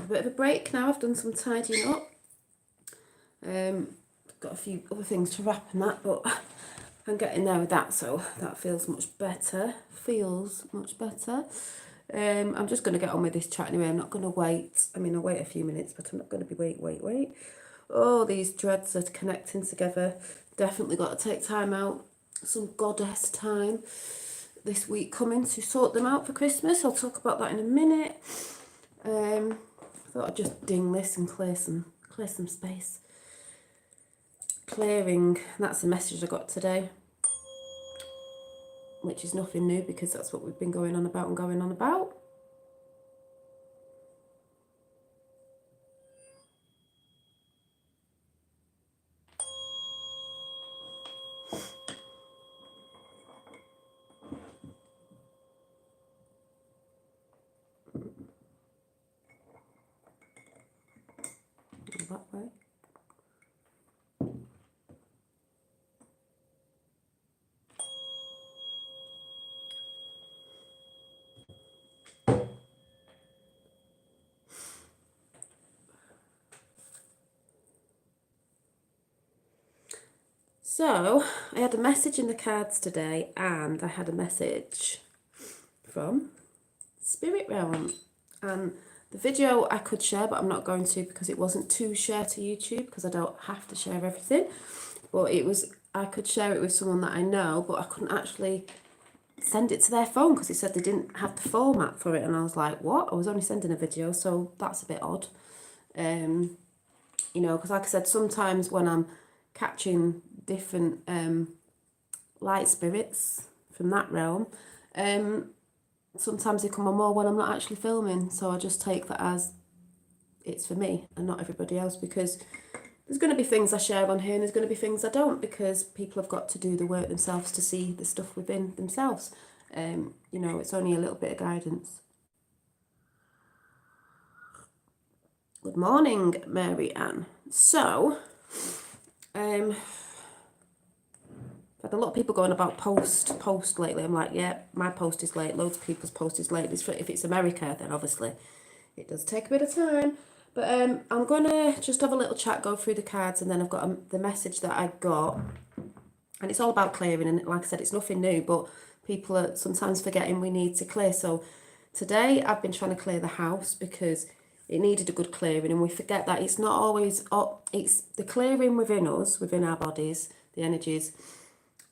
a bit of a break now. I've done some tidying up. Got a few other things to wrap and that, but I'm getting there with that, so that feels much better. I'm just going to get on with this chat anyway. I'm not going to wait. I mean, I'll wait a few minutes, but I'm not going to be wait. Oh, these dreads are connecting together. Definitely got to take time out, some goddess time this week coming to sort them out for Christmas. I'll talk about that in a minute. I thought I'd just ding this and clear some space. Clearing, that's the message I got today, which is nothing new because that's what we've been going on about. That way. So, I had a message in the cards today and I had a message from Spirit Realm. And the video I could share, but I'm not going to because it wasn't to share to YouTube because I don't have to share everything. But I could share it with someone that I know, but I couldn't actually send it to their phone because it said they didn't have the format for it. And I was like, what? I was only sending a video, so that's a bit odd. You know, because like I said, sometimes when I'm catching different light spirits from that realm, sometimes they come on more when I'm not actually filming, so I just take that as it's for me and not everybody else, because there's going to be things I share on here and there's going to be things I don't, because people have got to do the work themselves to see the stuff within themselves. You know, it's only a little bit of guidance. Good morning, Mary Ann. So, I've had a lot of people going about post lately. I'm like, yeah, my post is late. Loads of people's post is late. If it's America, then obviously it does take a bit of time. But I'm going to just have a little chat, go through the cards, and then I've got the message that I got. And it's all about clearing. And like I said, it's nothing new, but people are sometimes forgetting we need to clear. So today I've been trying to clear the house because it needed a good clearing. And we forget that it's not always, it's the clearing within us, within our bodies, the energies,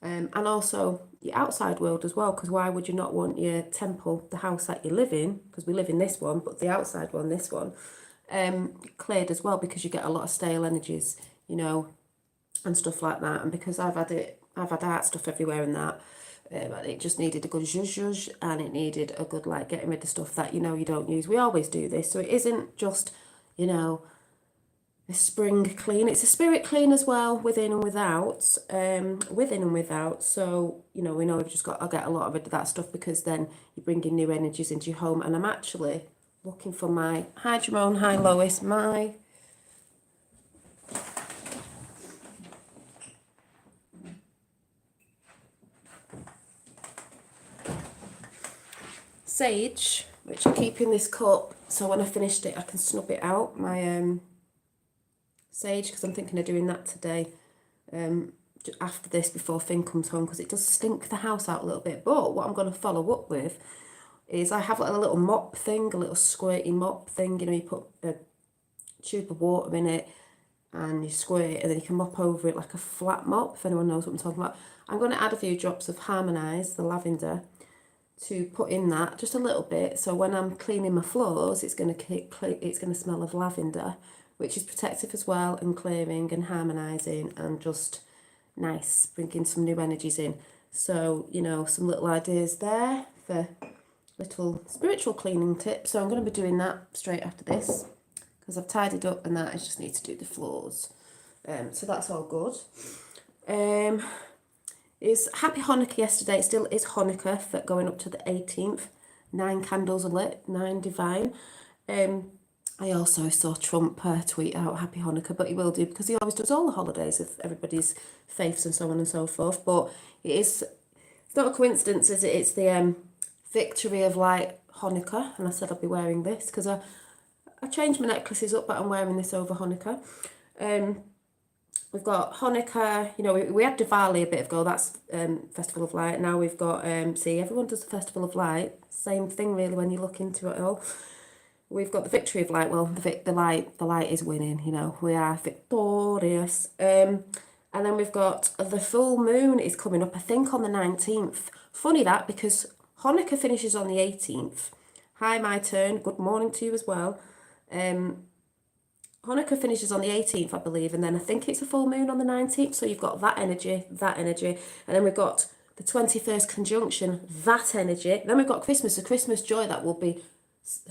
and also the outside world as well, because why would you not want your temple, the house that you live in, because we live in this one, but the outside one, this one, cleared as well, because you get a lot of stale energies, you know, and stuff like that. And because I've had art stuff everywhere and that, it just needed a good zhuzh, and it needed a good, like, getting rid of stuff that, you know, you don't use. We always do this, so it isn't just, you know, a spring clean, it's a spirit clean as well, within and without. So, you know, we know we've just got to get a lot of that stuff, because then you're bringing new energies into your home. And I'm actually looking for my, hi Jerome, hi Lois, my sage, which I keep in this cup, so when I finished it I can snub it out, my sage, because I'm thinking of doing that today, after this, before Finn comes home, because it does stink the house out a little bit. But what I'm going to follow up with is, I have like a little mop thing, a little squirty mop thing, you know, you put a tube of water in it and you squirt it, and then you can mop over it like a flat mop, if anyone knows what I'm talking about. I'm going to add a few drops of Harmonise, the lavender, to put in that, just a little bit, so when I'm cleaning my floors, it's going to smell of lavender, which is protective as well, and clearing and harmonising, and just nice, bringing some new energies in. So, you know, some little ideas there for little spiritual cleaning tips. So I'm going to be doing that straight after this, because I've tidied up and that, I just need to do the floors. So that's all good. It's Happy Hanukkah yesterday. It still is Hanukkah, for going up to the 18th. 9 candles are lit, 9 divine. I also saw Trump tweet out Happy Hanukkah, but he will do, because he always does all the holidays of everybody's faiths and so on and so forth. But it's not a coincidence, is it? It's the victory of light Hanukkah, and I said I'd be wearing this because I changed my necklaces up, but I'm wearing this over Hanukkah. We've got Hanukkah, you know, we had Diwali a bit ago, that's Festival of Light. Now we've got, see, everyone does the Festival of Light. Same thing really when you look into it all. We've got the Victory of Light. Well, the light is winning, you know, we are victorious. And then we've got the full moon is coming up, I think on the 19th. Funny that, because Hanukkah finishes on the 18th. Hi, my turn. Good morning to you as well. Hanukkah finishes on the 18th, I believe, and then I think it's a full moon on the 19th, so you've got that energy, and then we've got the 21st conjunction, that energy. Then we've got Christmas, the Christmas joy that will be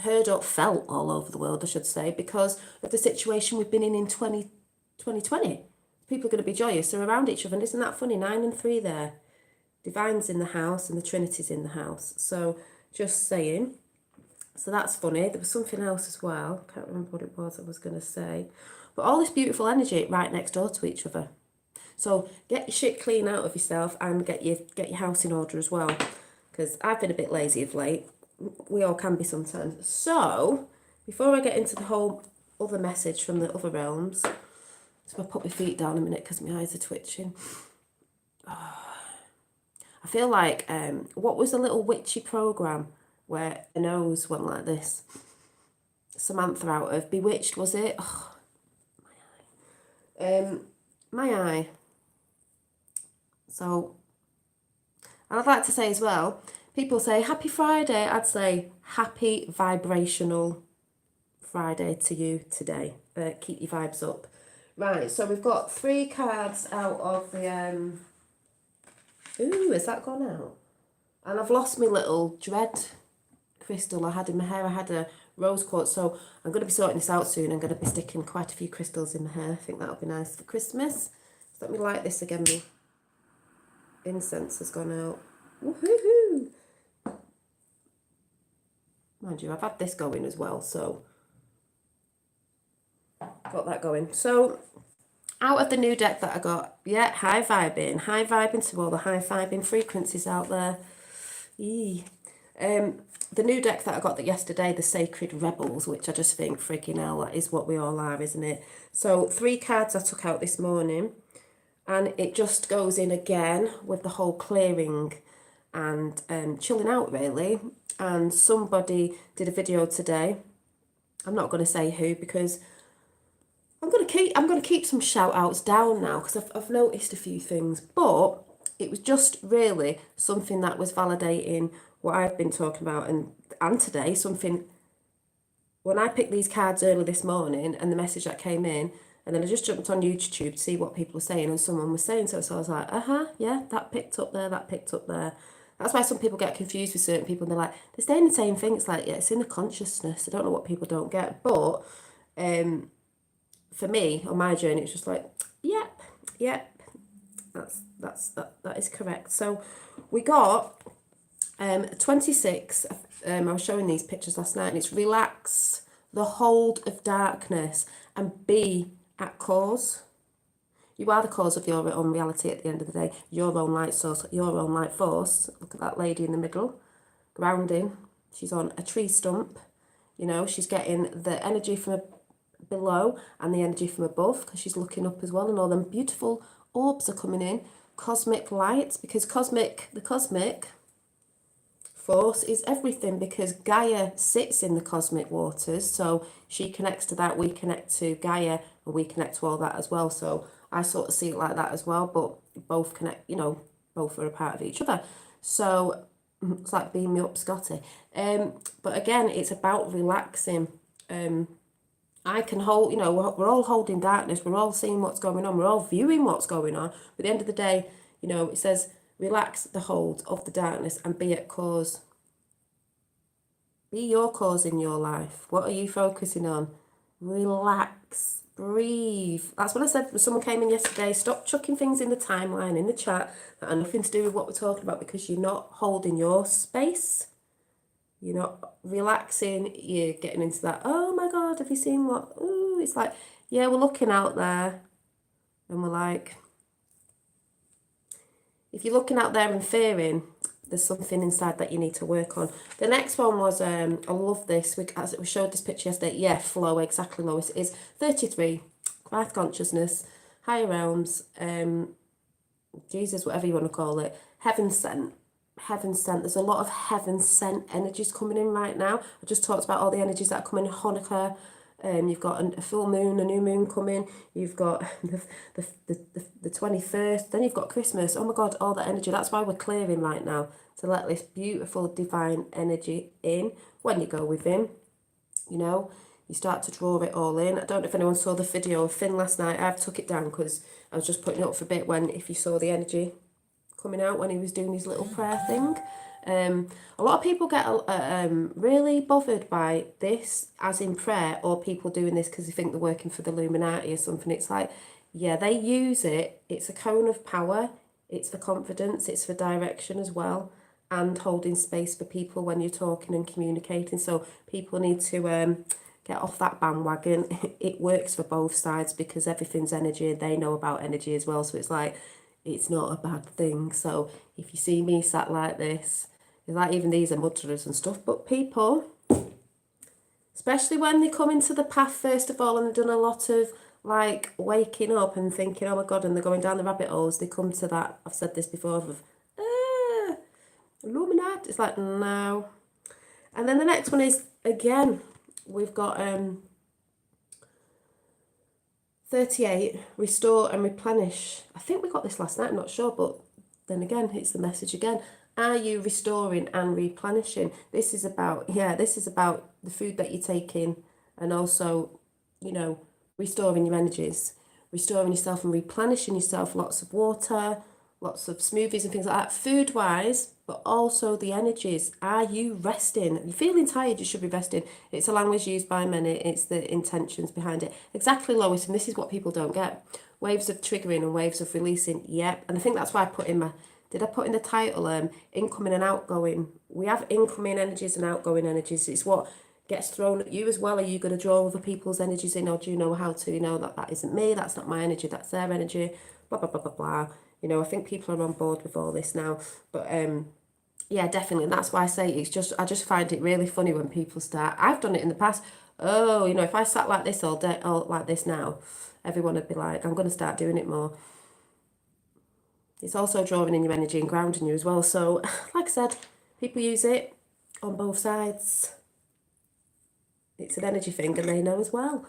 heard or felt all over the world, I should say, because of the situation we've been in 2020. People are going to be joyous, they're around each other, and isn't that funny? 9 and 3 there. Divine's in the house and the Trinity's in the house. So, just saying. So that's funny. There was something else as well. Can't remember what it was I was going to say. But all this beautiful energy right next door to each other. So get your shit clean out of yourself and get your house in order as well. Because I've been a bit lazy of late. We all can be sometimes. So, before I get into the whole other message from the other realms, so I'll put my feet down a minute because my eyes are twitching. I feel like, what was the little witchy programme where the nose went like this? Samantha out of Bewitched, was it? Oh, my eye. My eye. So, and I'd like to say as well, people say Happy Friday. I'd say Happy Vibrational Friday to you today. Keep your vibes up. Right, so we've got 3 cards out of the... Ooh, has that gone out? And I've lost my little dread crystal I had in my hair. I had a rose quartz, so I'm going to be sorting this out soon. I'm going to be sticking quite a few crystals in my hair. I think that'll be nice for Christmas. So let me light this again. My incense has gone out. Woohoo! Mind you, I've had this going as well, so got that going. So out of the new deck that I got, yeah, high vibing to all the high vibing frequencies out there. Eee. The new deck that I got yesterday, the Sacred Rebels, which I just think, freaking hell, that is what we all are, isn't it? So 3 cards I took out this morning, and it just goes in again with the whole clearing and chilling out, really. And somebody did a video today. I'm not going to say who, because I'm going to keep some shout outs down now, because I've noticed a few things, but it was just really something that was validating what I've been talking about, and today, something, when I picked these cards early this morning and the message that came in, and then I just jumped on YouTube to see what people were saying, and someone was saying so I was like, yeah, that picked up there, that picked up there. That's why some people get confused with certain people, and they're like, they're saying the same thing. It's like, yeah, it's in the consciousness. I don't know what people don't get, but for me, on my journey, it's just like, yep, that is correct. So we got 26, I was showing these pictures last night, and it's relax the hold of darkness and be at cause. You are the cause of your own reality at the end of the day, your own light source, your own light force. Look at that lady in the middle, grounding. She's on a tree stump, you know, she's getting the energy from below and the energy from above, because she's looking up as well, and all them beautiful orbs are coming in, cosmic lights, because the cosmic force is everything, because Gaia sits in the cosmic waters, so she connects to that, we connect to Gaia, and we connect to all that as well. So I sort of see it like that as well, but both connect, you know, both are a part of each other. So it's like beam me up, Scotty. But again, it's about relaxing. I can hold, you know, we're all holding darkness, we're all seeing what's going on, we're all viewing what's going on. But at the end of the day, you know, it says, relax the hold of the darkness and be at cause. Be your cause in your life. What are you focusing on? Relax, breathe. That's what I said when someone came in yesterday. Stop chucking things in the timeline, in the chat, that are nothing to do with what we're talking about, because you're not holding your space. You're not relaxing. You're getting into that, oh my God, have you seen what? Ooh, it's like, yeah, we're looking out there and we're like, if you're looking out there and fearing, there's something inside that you need to work on. The next one was, I love this, as we showed this picture yesterday, yeah, flow, exactly, Lois, it is 33, Christ consciousness, higher realms, Jesus, whatever you want to call it, heaven sent. Heaven sent. There's a lot of heaven sent energies coming in right now. I just talked about all the energies that are coming in Hanukkah. You've got a full moon, a new moon coming. You've got the 21st. Then you've got Christmas. Oh my God, all that energy. That's why we're clearing right now, to let this beautiful divine energy in. When you go within, you know, you start to draw it all in. I don't know if anyone saw the video of Finn last night. I've took it down because I was just putting it up for a bit, if you saw the energy coming out when he was doing his little prayer thing. A lot of people get really bothered by this, as in prayer, or people doing this because they think they're working for the Illuminati or something. It's like, yeah, they use it. It's a cone of power. It's for confidence. It's for direction as well, and holding space for people when you're talking and communicating. So people need to get off that bandwagon. It works for both sides because everything's energy. They know about energy as well. So it's like, it's not a bad thing. So if you see me sat like this, it's like, even these are mudras and stuff, but people, especially when they come into the path first of all and they've done a lot of like waking up and thinking, oh my God, and they're going down the rabbit holes, they come to that, I've said this before, of Illuminati. It's like, no. And then the next one is, again, we've got 38, restore and replenish. I think we got this last night, I'm not sure, but then again, it's the message again. Are you restoring and replenishing? This is about, this is about the food that you're taking, and also, you know, restoring your energies, restoring yourself and replenishing yourself. Lots of water, lots of smoothies and things like that, food-wise, but also the energies. Are you resting? You're feeling tired, you should be resting. It's a language used by many. It's the intentions behind it. Exactly, Lois, and this is what people don't get. Waves of triggering and waves of releasing, yep. And I think that's why I put in my, did I put in the title, incoming and outgoing? We have incoming energies and outgoing energies. It's what gets thrown at you as well. Are you going to draw other people's energies in, or do you know how to, you know, that isn't me, that's not my energy, that's their energy, blah, blah, blah, blah, blah. You know, I think people are on board with all this now. But yeah, definitely. And that's why I say it's just, I just find it really funny when people start. I've done it in the past. Oh, you know, if I sat like this all day, all like this now, everyone would be like, I'm going to start doing it more. It's also drawing in your energy and grounding you as well. So, like I said, people use it on both sides. It's an energy thing, and they know as well.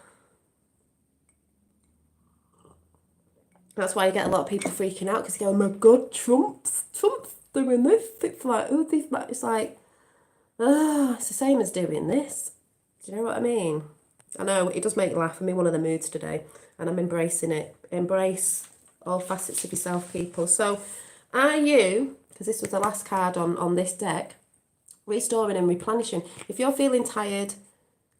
That's why you get a lot of people freaking out, because they go, oh my God, Trump's doing this. It's like, oh, this, it's like, it's the same as doing this. Do you know what I mean? I know, it does make you laugh. I'm in one of the moods today, and I'm embracing it. Embrace all facets of yourself, people. So, are you, because this was the last card on this deck, restoring and replenishing. If you're feeling tired,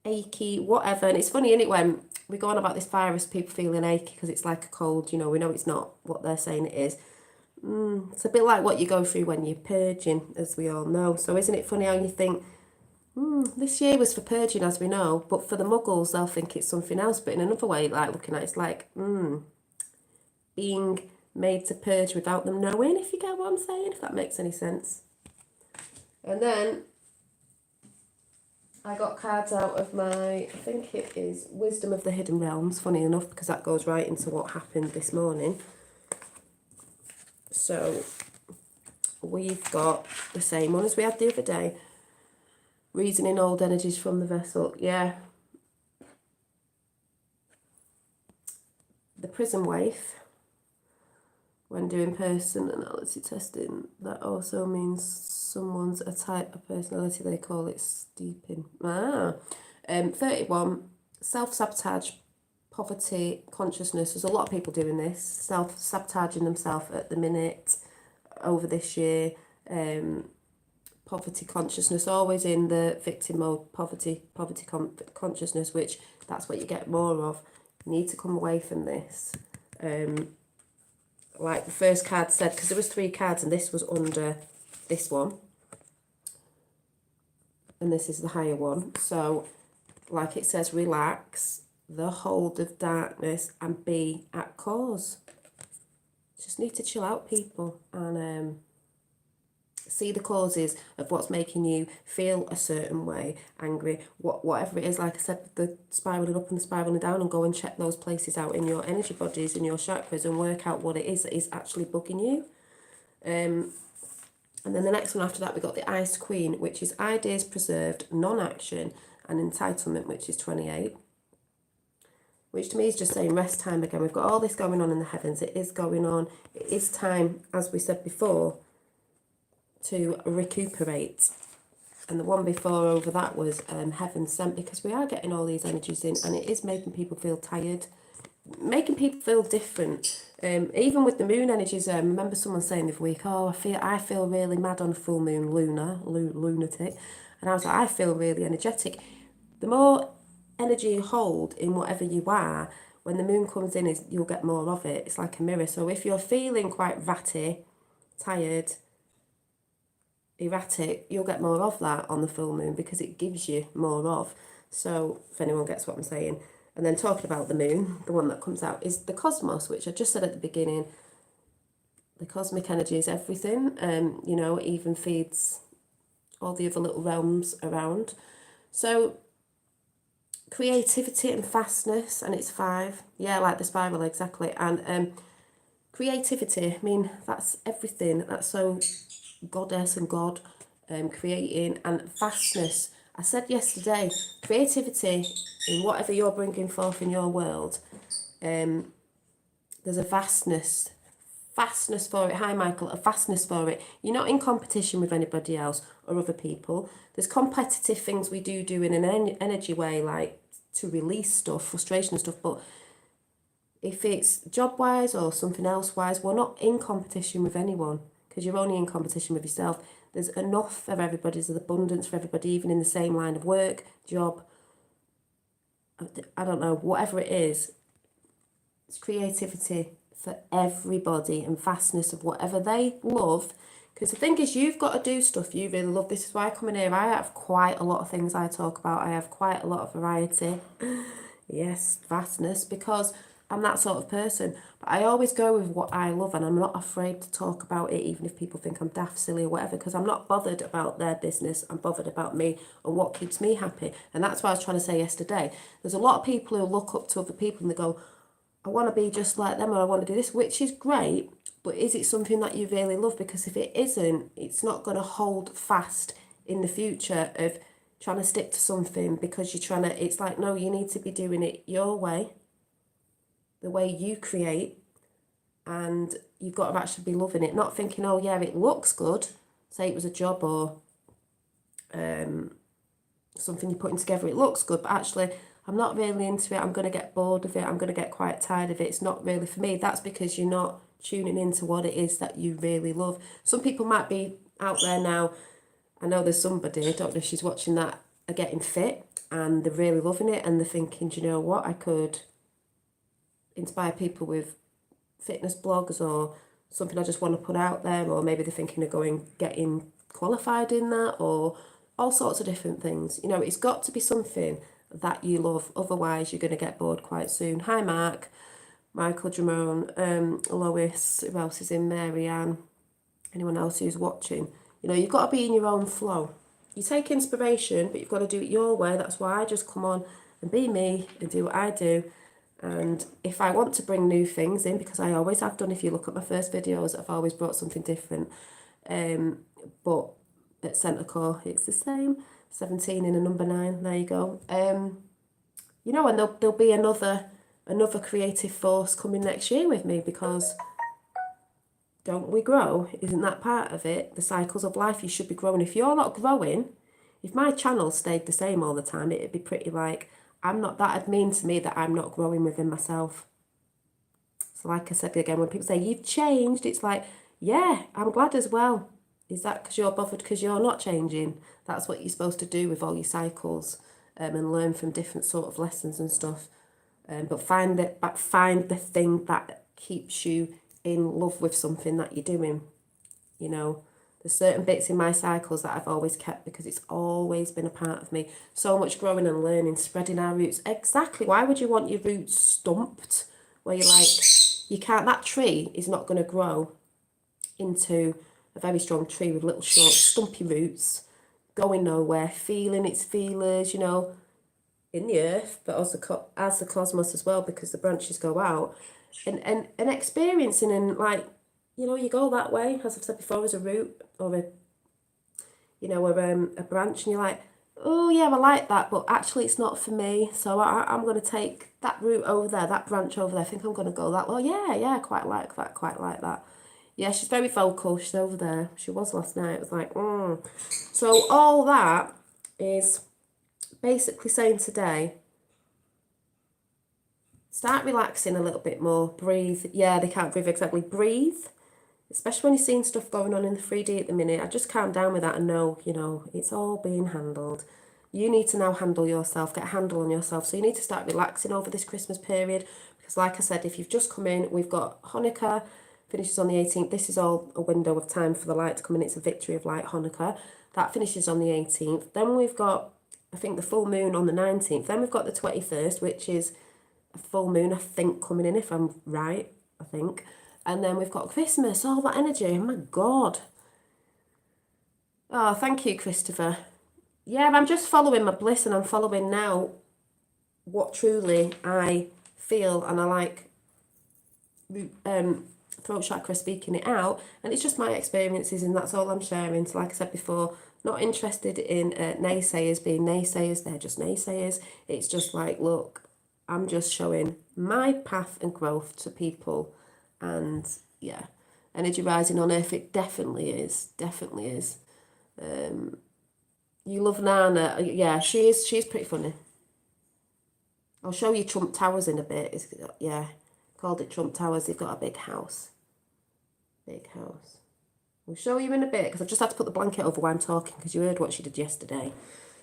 achy, whatever, and it's funny, isn't it, when we go on about this virus, people feeling achy because it's like a cold, you know, we know it's not what they're saying it is. It's a bit like what you go through when you're purging, as we all know. So isn't it funny how you think, this year was for purging, as we know, but for the muggles, they'll think it's something else. But in another way, like looking at it, it's like, being made to purge without them knowing, if you get what I'm saying, if that makes any sense. And then I got cards out of my, I think it is Wisdom of the Hidden Realms, funny enough, because that goes right into what happened this morning. So we've got the same one as we had the other day. Reasoning old energies from the vessel. Yeah. The prison waif. When doing personality testing, that also means someone's a type of personality, they call it steeping. 31, self-sabotage, poverty, consciousness. There's a lot of people doing this, self-sabotaging themselves at the minute, over this year. Poverty consciousness, always in the victim mode, poverty consciousness, which that's what you get more of. You need to come away from this. Like the first card said, because there was 3 cards and this was under this one, and this is the higher one. So like it says, relax the hold of darkness and be at cause. Just need to chill out, people, and See the causes of what's making you feel a certain way, angry, whatever it is. Like I said, the spiraling up and the spiraling down, and go and check those places out in your energy bodies, in your chakras, and work out what it is that is actually bugging you. And then the next one after that, we got the Ice Queen, which is ideas preserved, non-action, and entitlement, which is 28. Which to me is just saying rest time again. We've got all this going on in the heavens. It is going on. It is time, as we said before, to recuperate. And the one before over that was heaven sent, because we are getting all these energies in, and it is making people feel tired, making people feel different. Even with the moon energies, I remember someone saying the other week, oh, I feel really mad on a full moon, lunatic. And I was like, I feel really energetic. The more energy you hold in whatever you are, when the moon comes in, you'll get more of it. It's like a mirror. So if you're feeling quite ratty, tired, erratic, you'll get more of that on the full moon, because it gives you more of. So if anyone gets what I'm saying. And then talking about the moon, the one that comes out is the cosmos, which I just said at the beginning. The cosmic energy is everything. You know, it even feeds all the other little realms around. So creativity and fastness, and it's 5. Yeah, like the spiral, exactly. And creativity, I mean, that's everything. That's so goddess and God, creating. And fastness, I said yesterday, creativity in whatever you're bringing forth in your world, there's a vastness for it. Hi Michael, a vastness for it. You're not in competition with anybody else or other people. There's competitive things we do in an energy way, like to release stuff, frustration and stuff, but if it's job wise or something else wise, we're not in competition with anyone, because you're only in competition with yourself. There's enough of everybody, there's abundance for everybody, even in the same line of work, job, I don't know, whatever it is. It's creativity for everybody and vastness of whatever they love. Because the thing is, you've got to do stuff you really love. This is why I come in here. I have quite a lot of things I talk about. I have quite a lot of variety. Yes, vastness, because I'm that sort of person. But I always go with what I love, and I'm not afraid to talk about it, even if people think I'm daft, silly or whatever, because I'm not bothered about their business. I'm bothered about me and what keeps me happy. And that's what I was trying to say yesterday. There's a lot of people who look up to other people and they go, I want to be just like them, or I want to do this, which is great, but is it something that you really love? Because if it isn't, it's not going to hold fast in the future of trying to stick to something because you're trying to, it's like, no, you need to be doing it your way, the way you create, and you've got to actually be loving it, not thinking, oh yeah, it looks good, say it was a job or something you're putting together, it looks good, but actually I'm not really into it, I'm going to get bored of it, I'm going to get quite tired of it, it's not really for me. That's because you're not tuning into what it is that you really love. Some people might be out there now, I know there's somebody, I don't know if she's watching that, are getting fit and they're really loving it, and they're thinking, do you know what, I could inspire people with fitness blogs or something I just want to put out there, or maybe they're thinking of getting qualified in that, or all sorts of different things. You know, it's got to be something that you love, otherwise you're going to get bored quite soon. Hi Mark, Michael, Jamone, Lois, who else is in, Marianne, anyone else who's watching. You know, you've got to be in your own flow. You take inspiration, but you've got to do it your way. That's why I just come on and be me and do what I do. And if I want to bring new things in, because I always have done, if you look at my first videos, I've always brought something different. But at Centre Core, it's the same. 17 in a number 9, there you go. You know, and there'll be another creative force coming next year with me, because don't we grow? Isn't that part of it? The cycles of life, you should be growing. If you're not growing, if my channel stayed the same all the time, it'd be pretty like, that'd mean to me that I'm not growing within myself. So like I said again, when people say, you've changed, it's like, yeah, I'm glad as well. Is that because you're bothered because you're not changing? That's what you're supposed to do with all your cycles, and learn from different sort of lessons and stuff. But find the thing that keeps you in love with something that you're doing. You know, there's certain bits in my cycles that I've always kept because it's always been a part of me. So much growing and learning, spreading our roots. Exactly. Why would you want your roots stumped where you're like, you can't, that tree is not going to grow into a very strong tree with little short stumpy roots, going nowhere, feeling its feelers, you know, in the earth, but also as the cosmos as well, because the branches go out, and experiencing, and like, you know, you go that way, as I've said before, as a root or a, you know, a branch, and you're like, oh yeah, I like that, but actually it's not for me. So I'm going to take that root over there, that branch over there. I think I'm going to go that. Well, yeah, quite like that, quite like that. Yeah, she's very vocal. She's over there. She was last night. It was like, So all that is basically saying today, start relaxing a little bit more. Breathe. Yeah, they can't breathe exactly. Breathe. Especially when you're seeing stuff going on in the 3D at the minute. I just calm down with that and know, you know, it's all being handled. You need to now handle yourself, get a handle on yourself. So you need to start relaxing over this Christmas period. Because like I said, if you've just come in, we've got Hanukkah, finishes on the 18th. This is all a window of time for the light to come in. It's a victory of light, Hanukkah. That finishes on the 18th. Then we've got, I think, the full moon on the 19th. Then we've got the 21st, which is a full moon, I think, coming in, if I'm right, I think. And then we've got Christmas, all that energy. Oh my God. Oh, thank you, Christopher. Yeah, I'm just following my bliss, and I'm following now what truly I feel, and I like throat chakra speaking it out, and it's just my experiences, and that's all I'm sharing. So like I said before, not interested in naysayers being naysayers. They're just naysayers. It's just like, look, I'm just showing my path and growth to people. And yeah, energy rising on earth, it definitely is, definitely is. You love Nana. Yeah, she's pretty funny. I'll show you Trump Towers in a bit. Yeah, called it Trump Towers. They've got a big house. Big house. We'll show you in a bit, because I've just had to put the blanket over while I'm talking, because you heard what she did yesterday.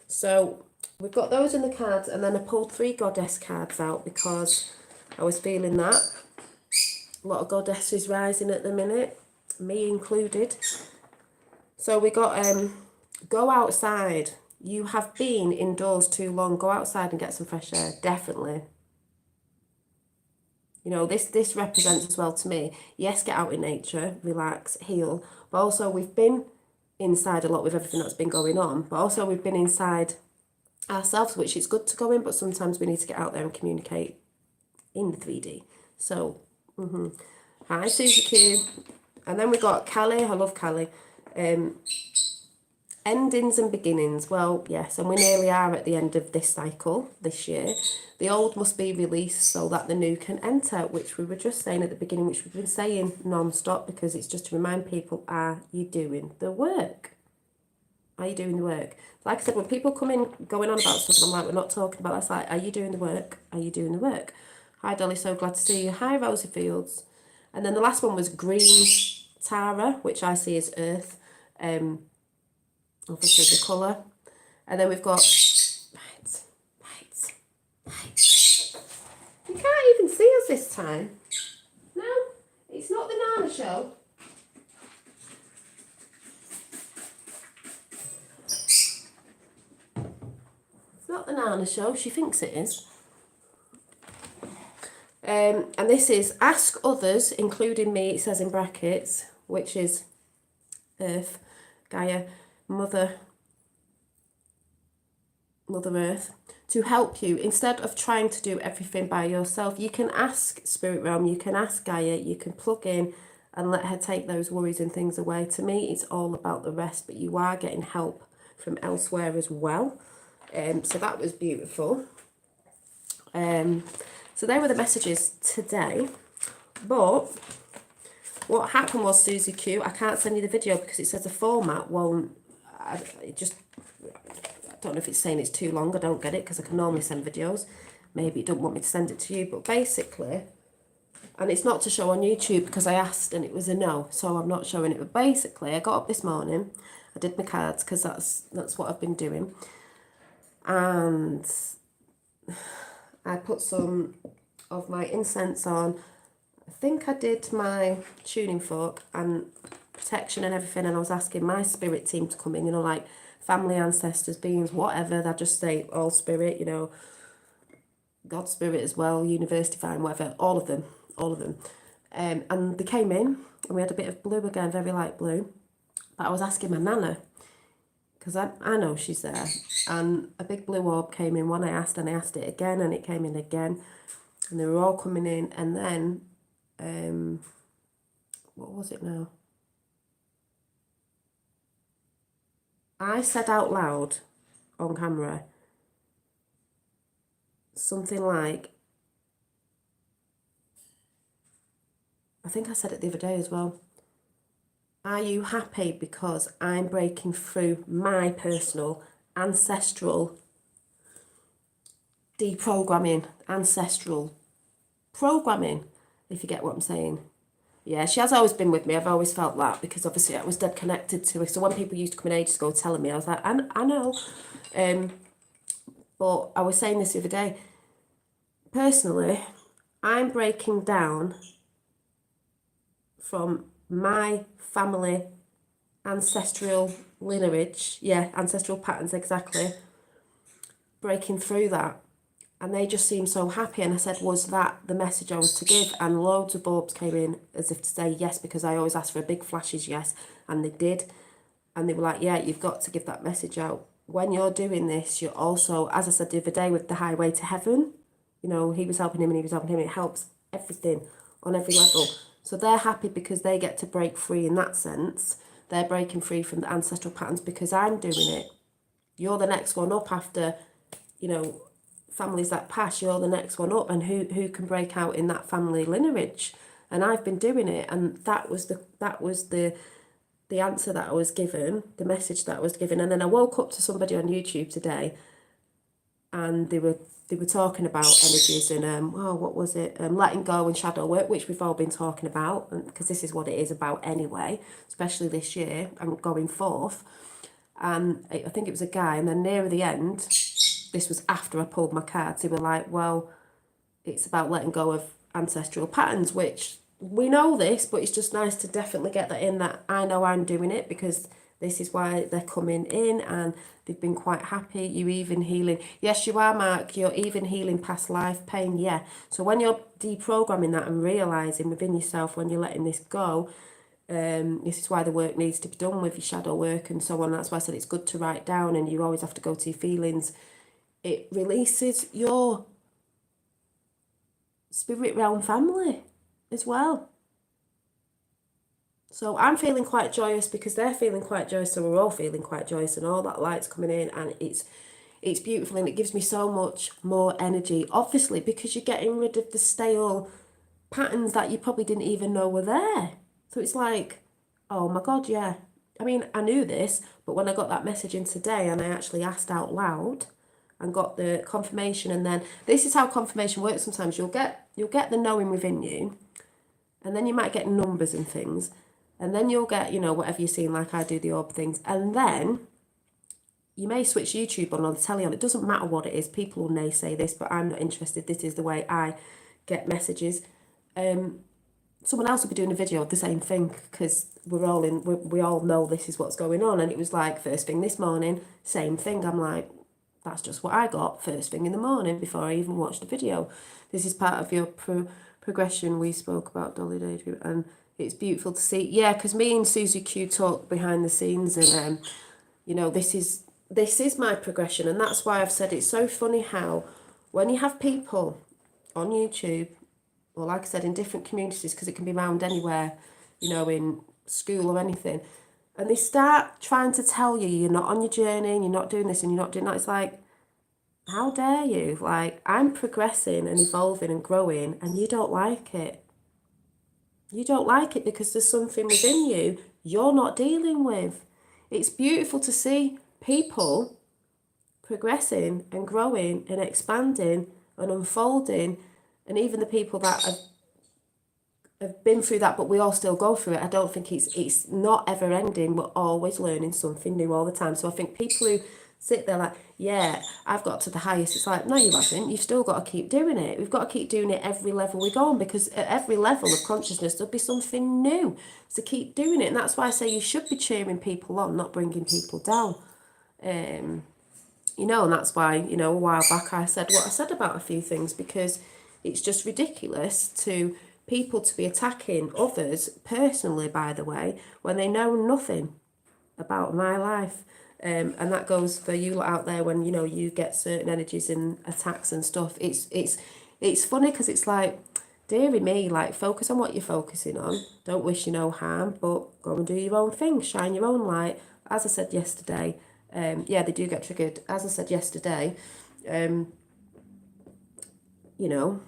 So we've got those in the cards, and then I pulled 3 goddess cards out because I was feeling that. A lot of goddesses rising at the minute, me included. So we got go outside. You have been indoors too long. Go outside and get some fresh air. Definitely. You know, this represents as well to me. Yes, get out in nature, relax, heal. But also we've been inside a lot with everything that's been going on. But also we've been inside ourselves, which is good to go in. But sometimes we need to get out there and communicate in the 3D. So, Hi, Susie Q. And then we got Callie. I love Callie. Endings and beginnings. Well, yes, and we nearly are at the end of this cycle this year. The old must be released so that the new can enter, which we were just saying at the beginning, which we've been saying non-stop, because it's just to remind people, are you doing the work? Are you doing the work? Like I said, when people come in going on about stuff, and I'm like, we're not talking about that, it's like, are you doing the work? Are you doing the work? Hi, Dolly, so glad to see you. Hi, Rosie Fields. And then the last one was Green Tara, which I see as Earth. Obviously the colour. And then we've got... Right. You can't even see us this time. No, it's not the Nana show. It's not the Nana show. She thinks it is. And this is Ask Others, including me, it says in brackets, which is Earth, Gaia, Mother Earth, to help you. Instead of trying to do everything by yourself, you can ask Spirit Realm, you can ask Gaia, you can plug in and let her take those worries and things away. To me, it's all about the rest, but you are getting help from elsewhere as well. So that was beautiful. So they were the messages today. But what happened was, Susie Q, I can't send you the video because it says the format won't, I don't know if it's saying it's too long. I don't get it, because I can normally send videos. Maybe it don't want me to send it to you. But basically, and it's not to show on YouTube because I asked and it was a no. So I'm not showing it. But basically, I got up this morning. I did my cards because that's what I've been doing. And I put some of my incense on. I think I did my tuning fork and protection and everything. And I was asking my spirit team to come in, you know, like family, ancestors, beings, whatever. They just say all spirit, you know, God spirit as well, universe, divine, whatever, all of them. And they came in and we had a bit of blue again, very light blue. But I was asking my nana, because I know she's there. And a big blue orb came in when I asked, and I asked it again, and it came in again. And they were all coming in. And then, what was it now? I said out loud on camera something like, I think I said it the other day as well. Are you happy because I'm breaking through my personal ancestral deprogramming, ancestral programming, if you get what I'm saying? Yeah, she has always been with me. I've always felt that, because obviously I was dead connected to her. So when people used to come in ages ago telling me, I was like, I know. But I was saying this the other day. Personally, I'm breaking down from my family ancestral lineage. Yeah, ancestral patterns, exactly. Breaking through that. And they just seemed so happy. And I said, was that the message I was to give? And loads of bulbs came in as if to say yes, because I always ask for a big flashes yes. And they did. And they were like, yeah, you've got to give that message out. When you're doing this, you're also, as I said the other day with the highway to heaven, you know, he was helping him and he was helping him. It helps everything on every level. So they're happy because they get to break free in that sense. They're breaking free from the ancestral patterns because I'm doing it. You're the next one up after, you know, families that pass. You're the next one up, and who can break out in that family lineage? And I've been doing it, and that was the answer that I was given, the message that I was given. And then I woke up to somebody on YouTube today, and they were talking about energies and what was it, letting go and shadow work, which we've all been talking about, because this is what it is about anyway, especially this year and going forth. And I think it was a guy, and then near the end, this was after I pulled my cards, they were like, well, it's about letting go of ancestral patterns, which we know this, but it's just nice to definitely get that in, that I know I'm doing it, because this is why they're coming in and they've been quite happy. You even healing. Yes, you are, Mark. You're even healing past life pain. Yeah. So when you're deprogramming that and realising within yourself when you're letting this go, this is why the work needs to be done with your shadow work and so on. That's why I said it's good to write down, and you always have to go to your feelings. It releases your spirit realm family as well. So I'm feeling quite joyous because they're feeling quite joyous, so we're all feeling quite joyous, and all that light's coming in, and it's beautiful, and it gives me so much more energy, obviously, because you're getting rid of the stale patterns that you probably didn't even know were there. So it's like, oh my God, yeah. I mean, I knew this, but when I got that message in today and I actually asked out loud and got the confirmation, and then this is how confirmation works sometimes. You'll get the knowing within you, and then you might get numbers and things, and then you'll get, you know, whatever you're seeing, like I do the orb things, and then you may switch YouTube on or the telly on. It doesn't matter what it is. People will naysay this, but I'm not interested. This is the way I get messages. Someone else will be doing a video of the same thing, because we all know this is what's going on. And it was like first thing this morning, same thing. I'm like, that's just what I got first thing in the morning before I even watched the video. This is part of your progression we spoke about, Dolly Daydream, and it's beautiful to see. Yeah, because me and Susie Q talk behind the scenes, and you know, this is my progression, and that's why I've said it's so funny how when you have people on YouTube, or like I said, in different communities, because it can be found anywhere, you know, in school or anything, and they start trying to tell you you're not on your journey, and you're not doing this, and you're not doing that. It's like, how dare you? Like, I'm progressing and evolving and growing, and you don't like it. You don't like it because there's something within you you're not dealing with. It's beautiful to see people progressing and growing and expanding and unfolding, and even the people that have been through that, but we all still go through it. I don't think it's not ever ending. We're always learning something new all the time. So I think people who sit there like, yeah, I've got to the highest, it's like, no, you haven't. You've still got to keep doing it. We've got to keep doing it every level we go on, because at every level of consciousness there'll be something new. So keep doing it. And that's why I say you should be cheering people on, not bringing people down. You know, and that's why, you know, a while back I said what I said about a few things, because it's just ridiculous to people to be attacking others personally, by the way, when they know nothing. about my life. And that goes for you lot out there when, you know, you get certain energies and attacks and stuff. It's funny because it's like, dearie me, like, focus on what you're focusing on. Don't wish you no harm, but go and do your own thing. Shine your own light. As I said yesterday, yeah, they do get triggered. As I said yesterday, you know,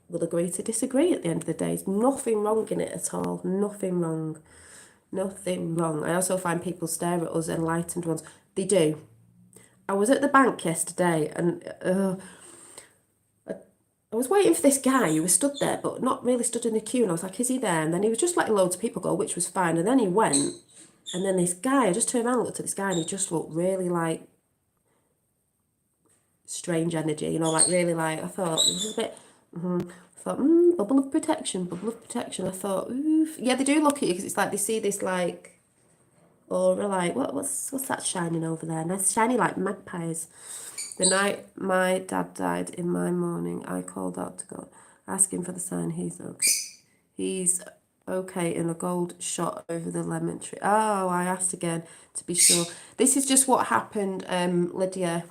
we'll agree to disagree at the end of the day. There's nothing wrong in it at all. Nothing wrong. Nothing wrong. I also find people stare at us, enlightened ones. They do. I was at the bank yesterday and I was waiting for this guy who was stood there but not really stood in the queue, and I was like, is he there? And then he was just letting loads of people go, which was fine, and then he went, and then this guy, I just turned around and looked at this guy and he just looked really like strange energy, you know, like really like, I thought this is a bit, I thought, bubble of protection, bubble of protection. I thought, oof. Yeah, they do look at you because it's like they see this like aura, like, what's that shining over there? Nice shiny like magpies. The night my dad died in my morning, I called out to God, asking for the sign he's okay. He's okay in a gold shot over the lemon tree. Oh, I asked again to be sure. This is just what happened, Lydia,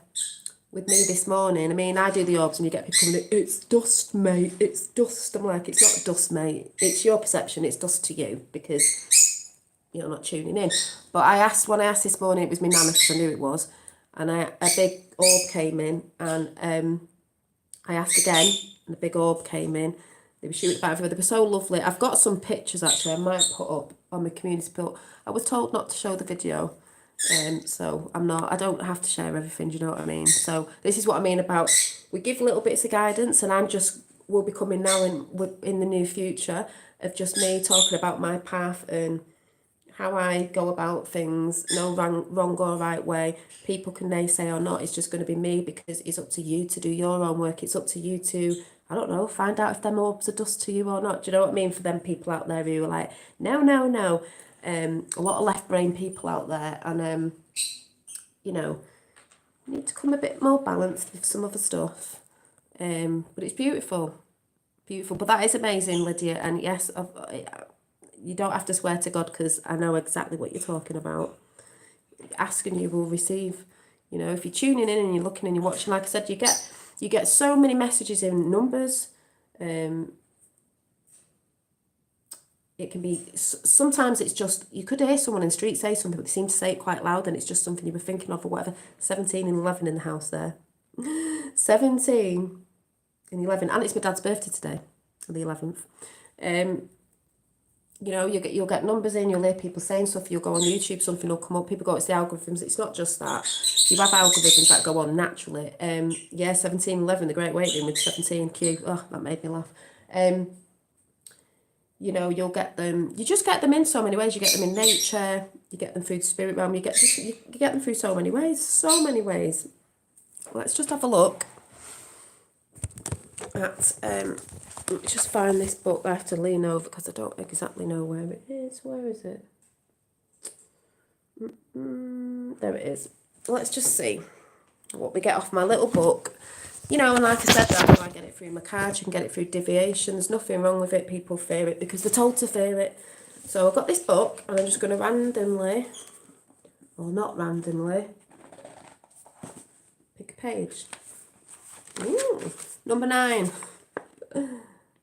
with me this morning. I mean, I do the orbs and you get people coming, it's dust, mate, it's dust. I'm like, it's not dust, mate. It's your perception, it's dust to you because you're not tuning in. But when I asked this morning, it was my nana because I knew it was. And a big orb came in, and I asked again, and a big orb came in. They were shooting back everywhere. They were so lovely. I've got some pictures actually I might put up on my community, but I was told not to show the video. So I don't have to share everything, do you know what I mean? So this is what I mean about, we give little bits of guidance, and will be coming now in the near future of just me talking about my path and how I go about things, no wrong or right way. People can naysay or not. It's just going to be me because it's up to you to do your own work. It's up to you to, I don't know, find out if them orbs are dust to you or not. Do you know what I mean? For them people out there who are like, no, no, no. A lot of left brain people out there, and you know, you need to come a bit more balanced with some other stuff. But it's beautiful, beautiful. But that is amazing, Lydia. And yes, you don't have to swear to God because I know exactly what you're talking about. Ask and you will receive. You know, if you're tuning in and you're looking and you're watching, like I said, you get so many messages in numbers. It can be, sometimes it's just, you could hear someone in the street say something, but they seem to say it quite loud and it's just something you were thinking of or whatever. 17 and 11 in the house there. 17 and 11. And it's my dad's birthday today, the 11th. You know, you'll get numbers in, you'll hear people saying stuff, you'll go on YouTube, something will come up, people go, it's the algorithms. It's not just that. You have algorithms that go on naturally. Yeah, 17, 11, the great waiting with 17Q. Oh, that made me laugh. You know, you'll get them, you just get them in so many ways. You get them in nature, you get them through the spirit realm, you get them through so many ways, so many ways. Let's just have a look at, let me just find this book. I have to lean over because I don't exactly know where it is. Where is it? There it is. Let's just see what we get off my little book. You know, and like I said, that's why I get it through my cards. You can get it through divination. There's nothing wrong with it. People fear it because they're told to fear it. So I've got this book and I'm just going to randomly, or not randomly, pick a page. Ooh, number 9.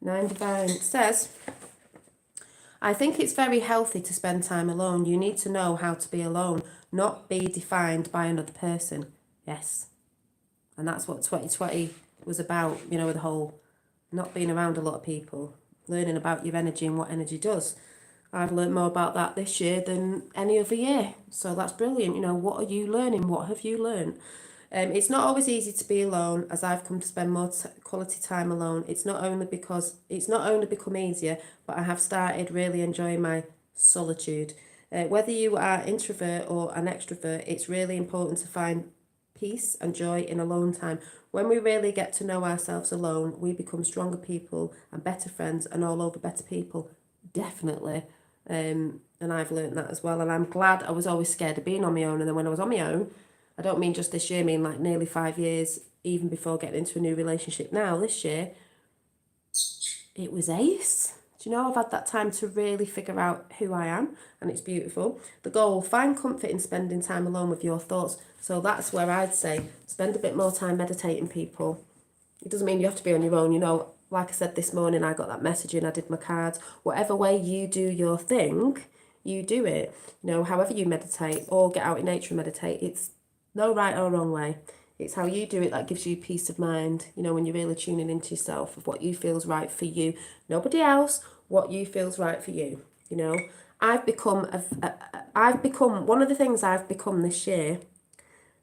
9 divine. It says, I think it's very healthy to spend time alone. You need to know how to be alone, not be defined by another person. Yes. And that's what 2020 was about, you know, with the whole not being around a lot of people, learning about your energy and what energy does. I've learned more about that this year than any other year. So that's brilliant. You know, what are you learning? What have you learned? It's not always easy to be alone, as I've come to spend more quality time alone. It's not only become easier, but I have started really enjoying my solitude. Whether you are introvert or an extrovert, it's really important to find peace and joy in alone time. When we really get to know ourselves alone, we become stronger people and better friends and all over better people. Definitely. And I've learned that as well. And I'm glad. I was always scared of being on my own. And then when I was on my own, I don't mean just this year, I mean like nearly 5 years, even before getting into a new relationship now, this year, it was ace. Do you know, I've had that time to really figure out who I am, and it's beautiful. The goal, find comfort in spending time alone with your thoughts. So that's where I'd say spend a bit more time meditating, people. It doesn't mean you have to be on your own, you know. Like I said this morning, I got that message in, I did my cards. Whatever way you do your thing, you do it. You know, however you meditate or get out in nature and meditate, it's no right or wrong way. It's how you do it that gives you peace of mind, you know, when you're really tuning into yourself of what you feel's right for you. Nobody else, what you feel's right for you, you know. I've become, one of the things I've become this year,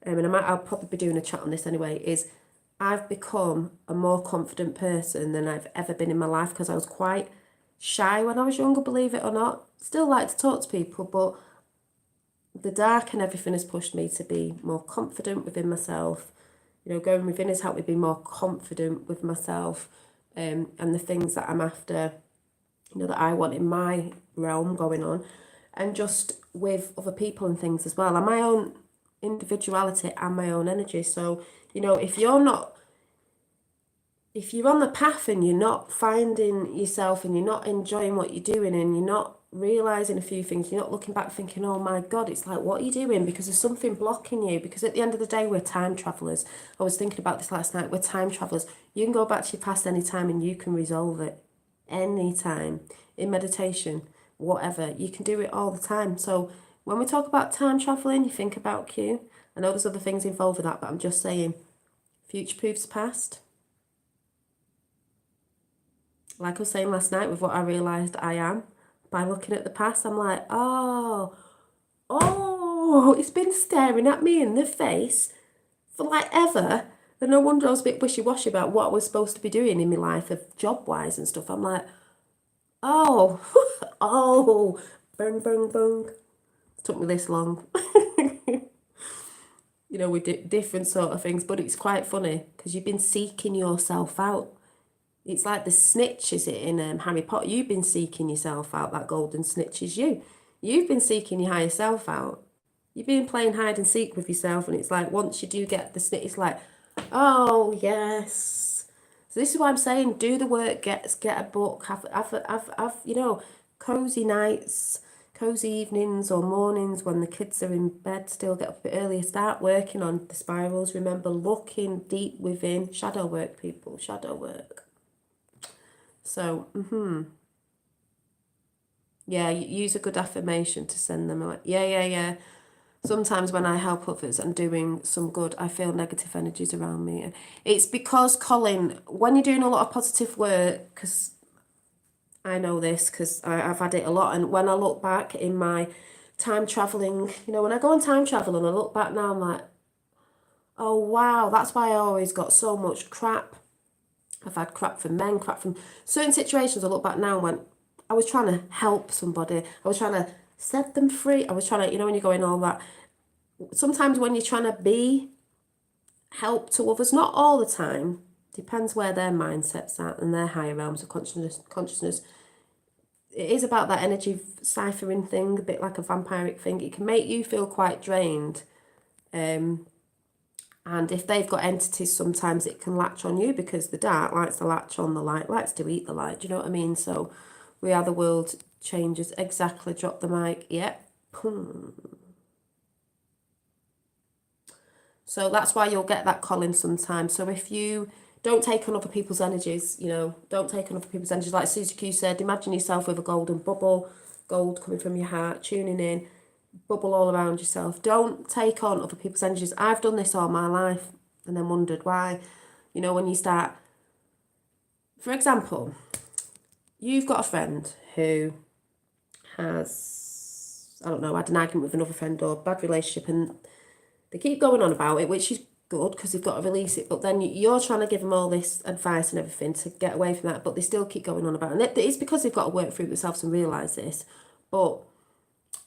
and I'll probably be doing a chat on this anyway, is I've become a more confident person than I've ever been in my life, because I was quite shy when I was younger, believe it or not. Still like to talk to people, but the dark and everything has pushed me to be more confident within myself. You know, going within has helped me be more confident with myself, and the things that I'm after, you know, that I want in my realm going on, and just with other people and things as well, and my own individuality and my own energy. So, you know, if you're on the path and you're not finding yourself and you're not enjoying what you're doing and you're not realizing a few things, you're not looking back thinking, oh my God, it's like, what are you doing? Because there's something blocking you. Because at the end of the day, we're time travelers. I was thinking about this last night. We're time travelers. You can go back to your past any time and you can resolve it anytime. In meditation, whatever, you can do it all the time. So when we talk about time traveling, you think about Q. I know there's other things involved with that, but I'm just saying, future proofs past. Like I was saying last night with what I realised I am, by looking at the past, I'm like, oh, it's been staring at me in the face for like ever. And no wonder I was a bit wishy-washy about what I was supposed to be doing in my life of job-wise and stuff. I'm like, oh, oh, bung, bung, bung. It took me this long. You know, we did different sort of things, but it's quite funny because you've been seeking yourself out. It's like the snitch, is it, in Harry Potter? You've been seeking yourself out. That golden snitch is you. You've been seeking your higher self out. You've been playing hide and seek with yourself, and it's like once you do get the snitch, it's like, oh yes. So this is why I'm saying, do the work, get a book, have you know, cozy nights, cozy evenings or mornings when the kids are in bed, still get up a bit earlier, start working on the spirals. Remember, looking deep within, shadow work, people, shadow work. So, yeah, use a good affirmation to send them away. Yeah. Sometimes when I help others and doing some good, I feel negative energies around me. It's because, Colin, when you're doing a lot of positive work, because I know this, because I've had it a lot, and when I look back in my time travelling, you know, when I go on time travel and I look back now, I'm like, oh wow, that's why I always got so much crap. I've had crap from men, crap from certain situations. I look back now and went, I was trying to help somebody. I was trying to set them free. I was trying to, you know, when you're going all that. Sometimes when you're trying to be help to others, not all the time, depends where their mindset's at and their higher realms of consciousness. It is about that energy ciphering thing, a bit like a vampiric thing. It can make you feel quite drained. And if they've got entities, sometimes it can latch on you because the dark likes to latch on the light, likes to eat the light. Do you know what I mean? So we are the world changers. Exactly. Drop the mic. Yep. So that's why you'll get that, Colin, sometimes. So if you don't take on other people's energies, you know, don't take on other people's energies. Like Susie Q said, imagine yourself with a golden bubble, gold coming from your heart, tuning in, bubble all around yourself. Don't take on other people's energies. I've done this all my life and then wondered why. You know, when you start, for example, you've got a friend who has, I don't know, had an argument with another friend or bad relationship, and they keep going on about it, which is good because they've got to release it, but then you're trying to give them all this advice and everything to get away from that, but they still keep going on about it. And it's because they've got to work through it themselves and realise this. But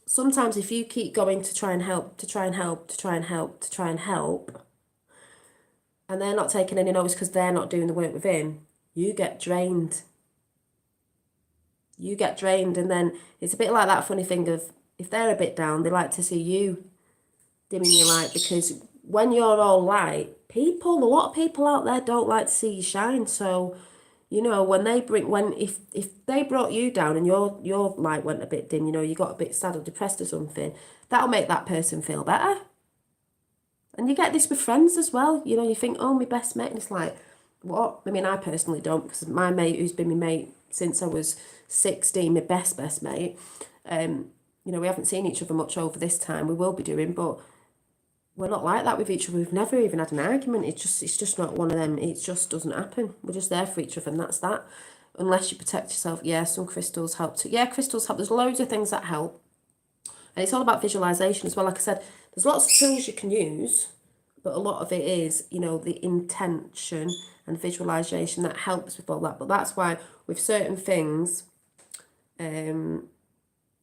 sometimes if you keep going to try and help, and they're not taking any notice because they're not doing the work within, you get drained. And then it's a bit like that funny thing of, if they're a bit down, they like to see you dimming your light, because when you're all light, a lot of people out there don't like to see you shine. So, You know, if they brought you down and your light went a bit dim, you know, you got a bit sad or depressed or something, that'll make that person feel better. And you get this with friends as well. You know, you think, oh, my best mate, and it's like, what? I mean, I personally don't, because my mate, who's been my mate since I was 16, my best mate, you know, we haven't seen each other much over this time. We will be doing, but we're not like that with each other. We've never even had an argument. It's just not one of them. It just doesn't happen. We're just there for each other, and that's that. Unless you protect yourself. Yeah, some crystals help too. Yeah, crystals help. There's loads of things that help. And it's all about visualization as well. Like I said, there's lots of tools you can use, but a lot of it is, you know, the intention and visualization that helps with all that. But that's why with certain things, you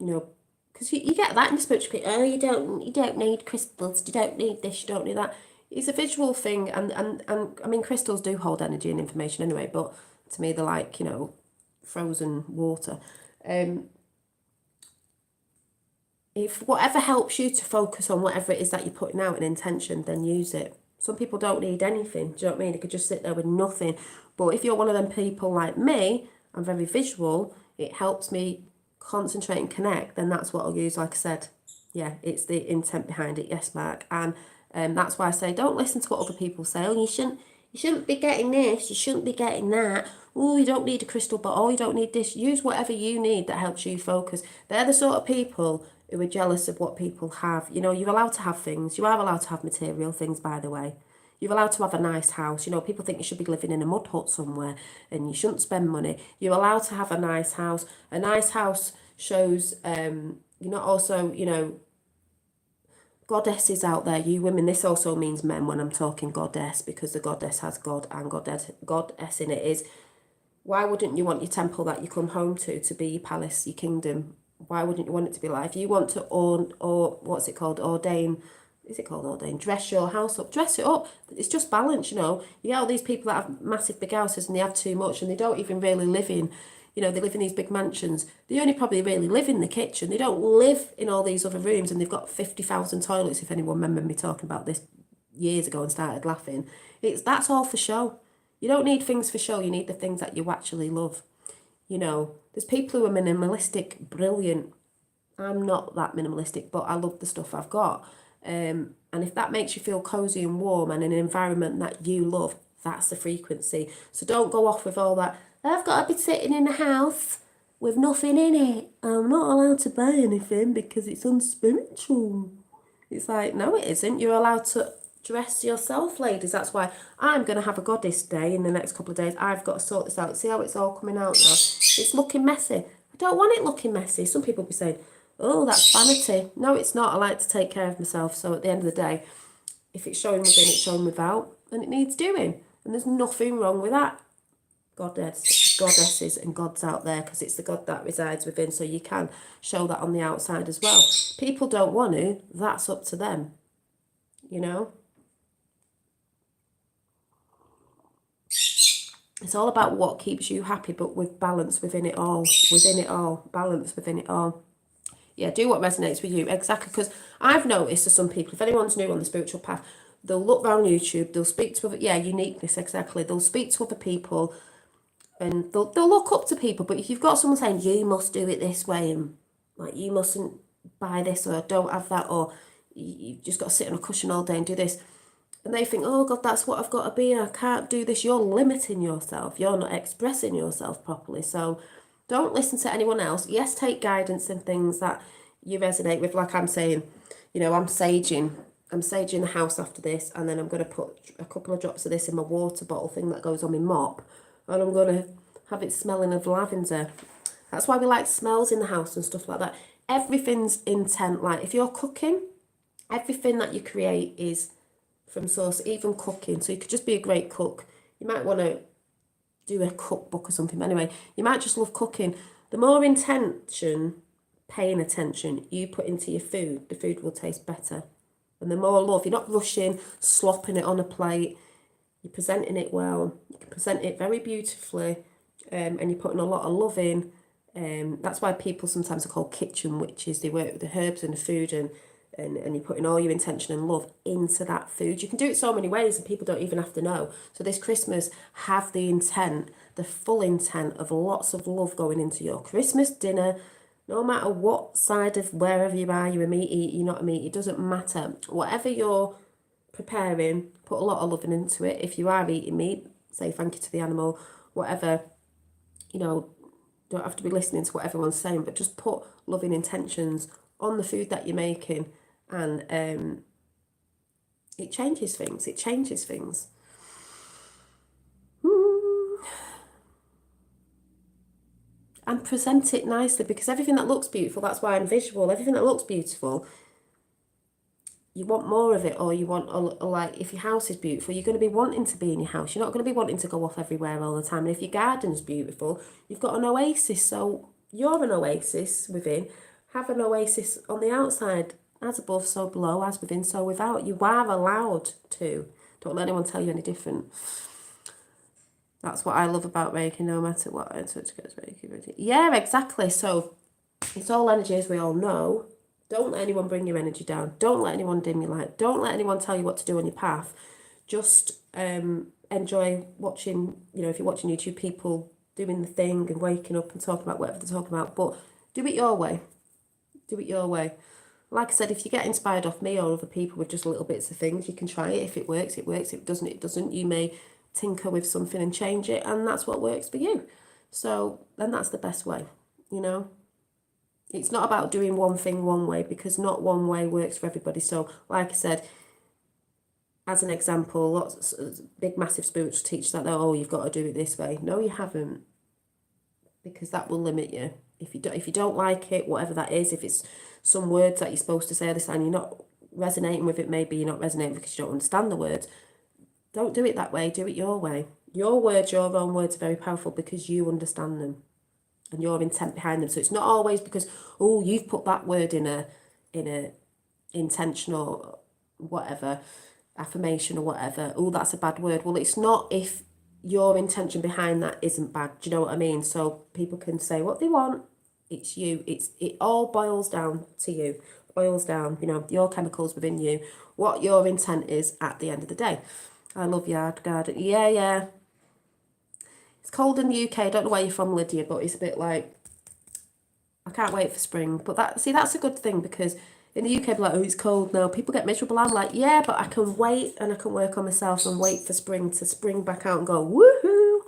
know, because you get that in the spiritual people. Oh, you don't need crystals. You don't need this. You don't need that. It's a visual thing, and I mean, crystals do hold energy and information anyway. But to me, they're like, you know, frozen water. If whatever helps you to focus on whatever it is that you're putting out, an intention, then use it. Some people don't need anything. Do you know what I mean? They could just sit there with nothing. But if you're one of them people like me, I'm very visual. It helps me concentrate and connect. Then that's what I'll use. Like I said, yeah, it's the intent behind it. Yes, Mark. And that's why I say don't listen to what other people say. Oh, you shouldn't be getting this. You shouldn't be getting that. Oh, you don't need a crystal ball. Oh, you don't need this. Use whatever you need that helps you focus. They're the sort of people who are jealous of what people have. You know, you're allowed to have things. You are allowed to have material things, by the way. You're allowed to have a nice house. You know, people think you should be living in a mud hut somewhere and you shouldn't spend money. You're allowed to have a nice house. A nice house shows, you're not also, you know, goddesses out there, you women, this also means men when I'm talking goddess, because the goddess has God and goddess in it, is why wouldn't you want your temple that you come home to be your palace, your kingdom? Why wouldn't you want it to be like, if you want to what's it called, ordain, is it called ordain, dress your house up, dress it up. It's just balance, you know. You get all these people that have massive big houses and they have too much and they don't even really live in, you know, they live in these big mansions. They only probably really live in the kitchen. They don't live in all these other rooms, and they've got 50,000 toilets, if anyone remembered me talking about this years ago and started laughing. That's all for show. You don't need things for show. You need the things that you actually love. You know, there's people who are minimalistic, brilliant. I'm not that minimalistic, but I love the stuff I've got. And if that makes you feel cozy and warm and an environment that you love, that's the frequency. So don't go off with all that, I've got to be sitting in a house with nothing in it. I'm not allowed to buy anything because it's unspiritual. It's like, no, it isn't. You're allowed to dress yourself, ladies. That's why I'm going to have a goddess day in the next couple of days. I've got to sort this out. See how it's all coming out now? It's looking messy. I don't want it looking messy. Some people will be saying, oh, that's vanity. No, it's not. I like to take care of myself. So at the end of the day, if it's showing within, it's showing without. And it needs doing. And there's nothing wrong with that. Goddesses and gods out there, because it's the God that resides within, so you can show that on the outside as well. People don't want to, that's up to them, you know. It's all about what keeps you happy, but with balance within it all, balance within it all. Yeah, do what resonates with you, exactly, because I've noticed to some people, if anyone's new on the spiritual path, they'll look around YouTube, they'll speak to other, uniqueness, exactly, they'll speak to other people, and they'll look up to people. But if you've got someone saying, you must do it this way, and like, you mustn't buy this, or don't have that, or you've just got to sit on a cushion all day and do this, and they think, oh God, that's what I've got to be, I can't do this, you're limiting yourself, you're not expressing yourself properly. So don't listen to anyone else. Yes, take guidance and things that you resonate with. Like I'm saying, you know, I'm saging the house after this, and then I'm going to put a couple of drops of this in my water bottle thing that goes on my mop, and I'm going to have it smelling of lavender. That's why we like smells in the house and stuff like that. Everything's intent. Like if you're cooking, everything that you create is from source, even cooking. So you could just be a great cook. You might want to do a cookbook or something. But anyway, you might just love cooking. The more intention, paying attention you put into your food, the food will taste better. And the more love, you're not rushing, slopping it on a plate. You're presenting it well. You can present it very beautifully, and you're putting a lot of love in. That's why people sometimes are called kitchen witches. They work with the herbs and the food, and and you're putting all your intention and love into that food. You can do it so many ways and people don't even have to know. So this Christmas, have the intent, the full intent of lots of love going into your Christmas dinner. No matter what side of wherever you are, you're a meat eater, you're not a meat, it doesn't matter. Whatever you're preparing, put a lot of loving into it. If you are eating meat, say thank you to the animal, whatever, don't have to be listening to what everyone's saying, but just put loving intentions on the food that you're making, and it changes things. It changes things. And present it nicely, because everything that looks beautiful, that's why I'm visual, everything that looks beautiful, you want more of it, or you want, like, if your house is beautiful, you're going to be wanting to be in your house. You're not going to be wanting to go off everywhere all the time. And if your garden's beautiful, you've got an oasis. So you're an oasis within. Have an oasis on the outside. As above, so below. As within, so without. You are allowed to. Don't let anyone tell you any different. That's what I love about Reiki, no matter what. Reiki. Yeah, exactly. So it's all energy, as we all know. Don't let anyone bring your energy down. Don't let anyone dim your light. Don't let anyone tell you what to do on your path. Just enjoy watching, if you're watching YouTube, people doing the thing and waking up and talking about whatever they're talking about. But do it your way. Do it your way. Like I said, if you get inspired off me or other people with just little bits of things, you can try it. If it works, it works. If it doesn't, it doesn't. You may tinker with something and change it, and that's what works for you. So then that's the best way, It's not about doing one thing one way, because not one way works for everybody. So like I said, as an example, lots of big massive spiritual teachers that you've got to do it this way. No, you haven't, because that will limit you. If you don't like it, whatever that is, if it's some words that you're supposed to say at this time, you're not resonating with it, maybe you're not resonating because you don't understand the words, don't do it that way. Do it your way. Your words, your own words, are very powerful because you understand them and your intent behind them. So it's not always because, you've put that word in a intentional whatever affirmation or whatever. That's a bad word. Well, it's not if your intention behind that isn't bad. Do you know what I mean? So people can say what they want. It's you. It all boils down to you. Boils down, your chemicals within you. What your intent is at the end of the day. I love yard garden. Yeah. It's cold in the UK. I don't know where you're from, Lydia, but it's a bit like, I can't wait for spring. But that's a good thing, because in the UK, be like, it's cold now. People get miserable. I'm like, yeah, but I can wait and I can work on myself and wait for spring to spring back out and go, woohoo,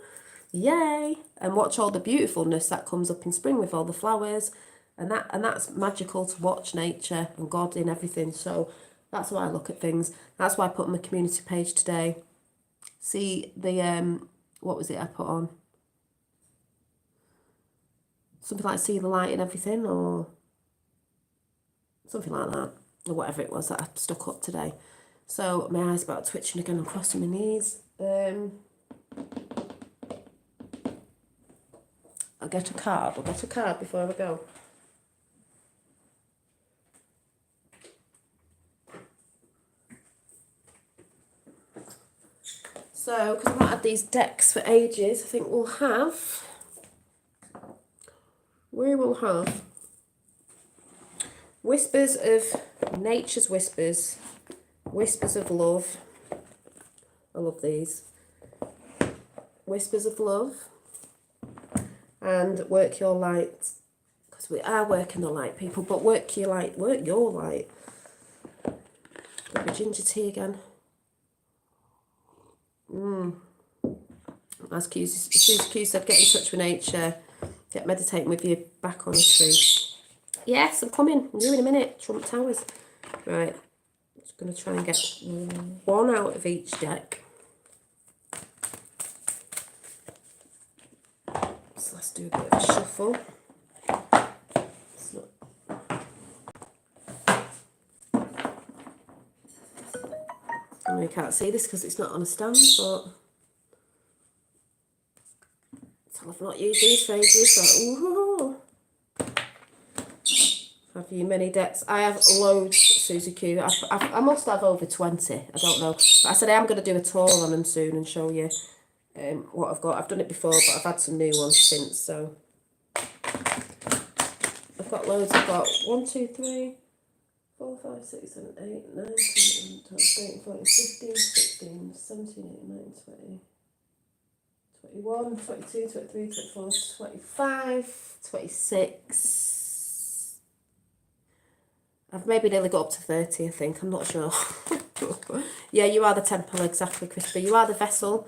yay, and watch all the beautifulness that comes up in spring with all the flowers, and that's magical to watch nature and God in everything. So that's why I look at things. That's why I put on my community page today. See the what was it I put on? Something like see the light and everything, or something like that, or whatever it was that I stuck up today. So my eyes about twitching again. I'm crossing my knees. I'll get a card before I go. So, because I've not had these decks for ages, I think we will have Whispers of Nature's Whispers, Whispers of Love. I love these. Whispers of Love and Work Your Light, because we are working the light, people, but work your light. Got my ginger tea again. As Susie Q said, get in touch with nature, get meditating with your back on a tree. Yes, I'm coming. I'm doing a minute. Trump Towers. Right. Just going to try and get one out of each deck. So let's do a bit of a shuffle. I know you can't see this because it's not on a stand, but I've not used these phrases, so ooh. Have you many decks? I have loads, Susie Q. I must have over 20. I don't know. But I said I am going to do a tour on them soon and show you what I've got. I've done it before, but I've had some new ones since. So I've got loads. I've got 1, 2, 3, 4, 5, 6, 7, 8, 9, 10, 11, 12, 13, 14, 15, 16, 17, 18, 19, 20, 21, 22, 23, 24, 25, 26. I've maybe nearly got up to 30, I think. I'm not sure. Yeah, you are the temple, exactly, Christopher. You are the vessel.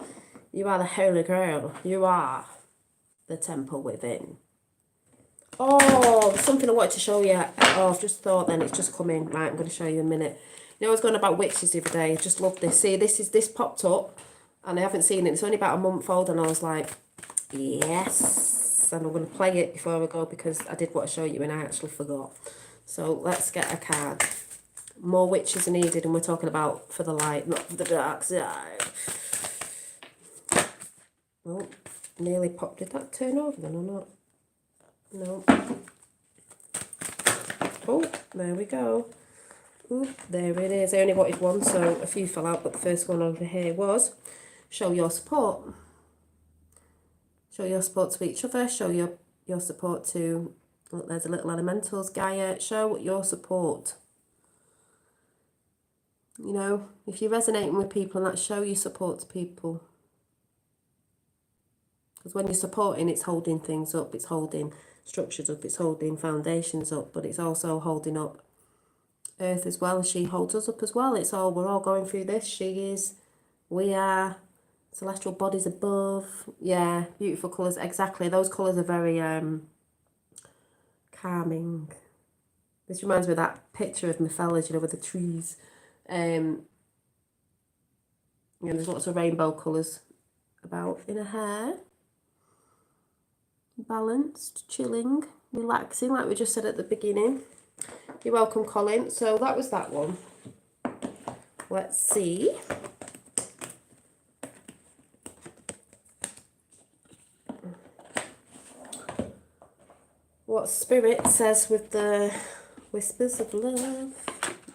You are the holy grail. You are the temple within. Oh, there's something I wanted to show you. Oh, I've just thought then, it's just come in. Right, I'm going to show you in a minute. You know, I was going about witches the other day. I just love this. See, this popped up, and I haven't seen it. It's only about a month old, and I was like, yes. And I'm going to play it before I go, because I did want to show you, and I actually forgot. So let's get a card. More witches are needed, and we're talking about for the light, not for the dark side. Oh, nearly popped. Did that turn over then or not? No. Oh, there we go. Ooh, there it is. I only wanted one, so a few fell out, but the first one over here was show your support. Show your support to each other. Show your support to, look, there's a little elementals, Gaia. Show your support. You know, if you're resonating with people, and that, show your support to people. Because when you're supporting, it's holding things up, it's holding structures up, it's holding foundations up, but it's also holding up Earth as well. She holds us up as well. It's all, we're all going through this. She is, we are, celestial bodies above. Yeah, beautiful colours. Exactly. Those colours are very calming. This reminds me of that picture of mythology, you know, with the trees. You know, there's lots of rainbow colours about in her hair. Balanced, chilling, relaxing, like we just said at the beginning. You're welcome, Colin. So that was that one. Let's see. What Spirit says with the Whispers of Love.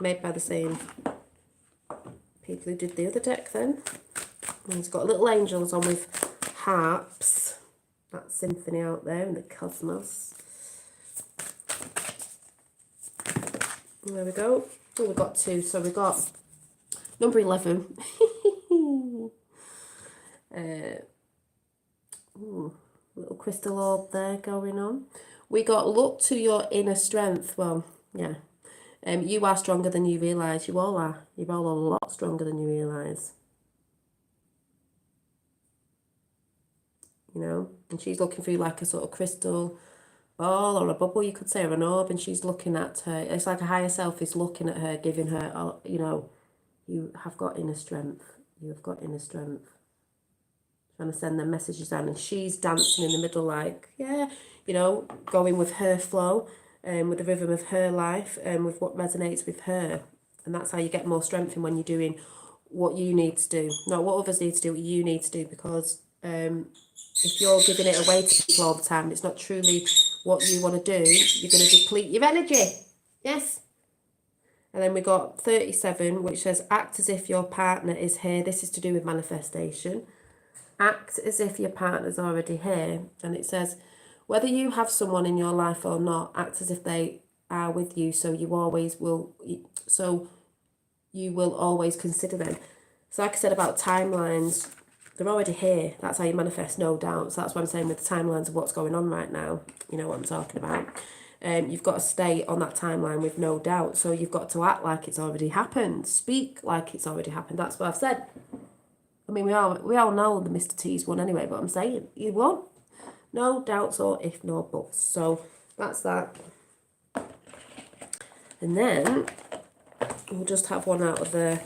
Made by the same people who did the other deck then. And it's got little angels on with harps. That symphony out there in the cosmos. There we go. Oh, we've got two. So we've got number 11. Little crystal orb there going on. We got look to your inner strength. Well, yeah. You are stronger than you realise. You all are. You're all a lot stronger than you realise. You know, and she's looking through like a sort of crystal ball or a bubble, you could say, or an orb, and she's looking at her. It's like a higher self is looking at her, giving her, you know, you have got inner strength. You have got inner strength. Trying to send them messages down, and she's dancing in the middle, like, yeah, you know, going with her flow, with the rhythm of her life, and with what resonates with her. And that's how you get more strength in when you're doing what you need to do, not what others need to do, what you need to do, because if you're giving it away to people all the time and it's not truly what you want to do, you're going to deplete your energy. Yes. And then we got 37, which says, act as if your partner is here. This is to do with manifestation. Act as if your partner's already here. And it says, whether you have someone in your life or not, act as if they are with you, so you always will, so you will always consider them. So like I said about timelines, they're already here. That's how you manifest, no doubt. So that's what I'm saying with the timelines of what's going on right now. You know what I'm talking about. You've got to stay on that timeline with no doubt. So you've got to act like it's already happened. Speak like it's already happened. That's what I've said. I mean, we all know the Mr. T's one anyway, but I'm saying you won't. No doubts or if nor buts. So that's that. And then we'll just have one out of the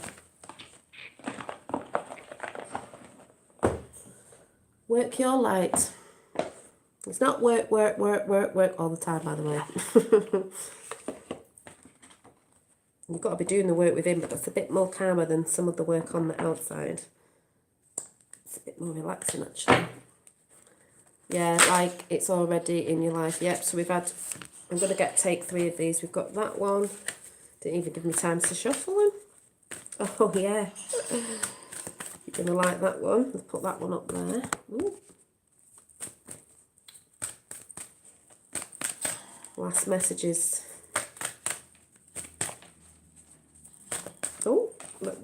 work your light. It's not work all the time, by the way. You've got to be doing the work within, but that's a bit more calmer than some of the work on the outside. It's a bit more relaxing, actually. Yeah, like it's already in your life. Yep, so we've had, I'm going to take 3 of these. We've got that one. Didn't even give me time to shuffle them. Oh, yeah. You're going to like that one. Let's put that one up there. Ooh. Last messages.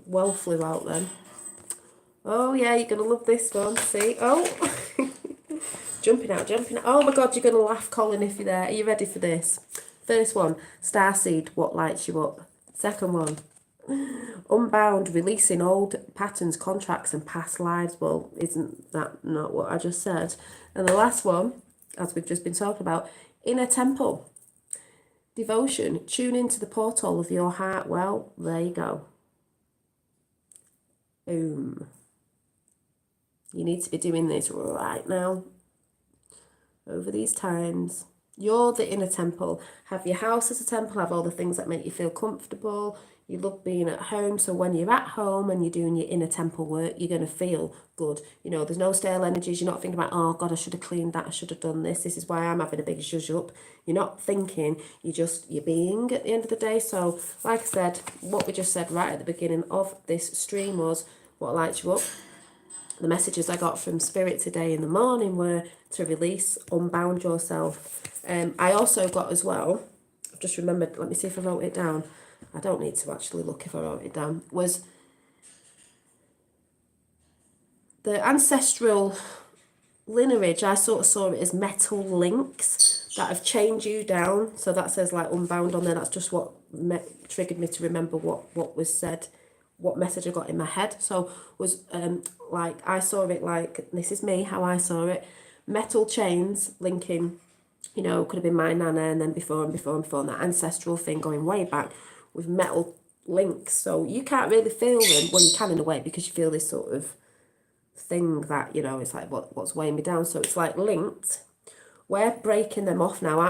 well flew out then. Oh yeah, you're going to love this one. See? Oh, jumping out. Oh my God, you're going to laugh, Colin, if you're there. Are you ready for this? First one, Starseed, what lights you up? Second one, Unbound, releasing old patterns, contracts and past lives. Well, isn't that not what I just said? And the last one, as we've just been talking about, Inner Temple, devotion, tune into the portal of your heart. Well, there you go. Boom. You need to be doing this right now, over these times. You're the inner temple. Have your house as a temple, have all the things that make you feel comfortable. You love being at home, so when you're at home and you're doing your inner temple work, you're going to feel good. You know, there's no stale energies. You're not thinking about, oh God, I should have cleaned that, I should have done this is why I'm having a big zhuzh up. You're not thinking, you're being at the end of the day. So, like I said, what we just said right at the beginning of this stream was, what lights you up? The messages I got from Spirit today in the morning were to release, unbound yourself. I also got as well, I've just remembered, let me see if I wrote it down. I don't need to actually look if I wrote it down. Was the ancestral lineage, I sort of saw it as metal links that have chained you down. So that says like unbound on there. That's just what triggered me to remember what was said, what message I got in my head. So was like, I saw it like, this is me, how I saw it, metal chains linking, you know, could have been my nana and then before and that ancestral thing going way back with metal links. So you can't really feel them. Well, you can in a way because you feel this sort of thing that, you know, it's like what's weighing me down. So it's like linked. We're breaking them off now.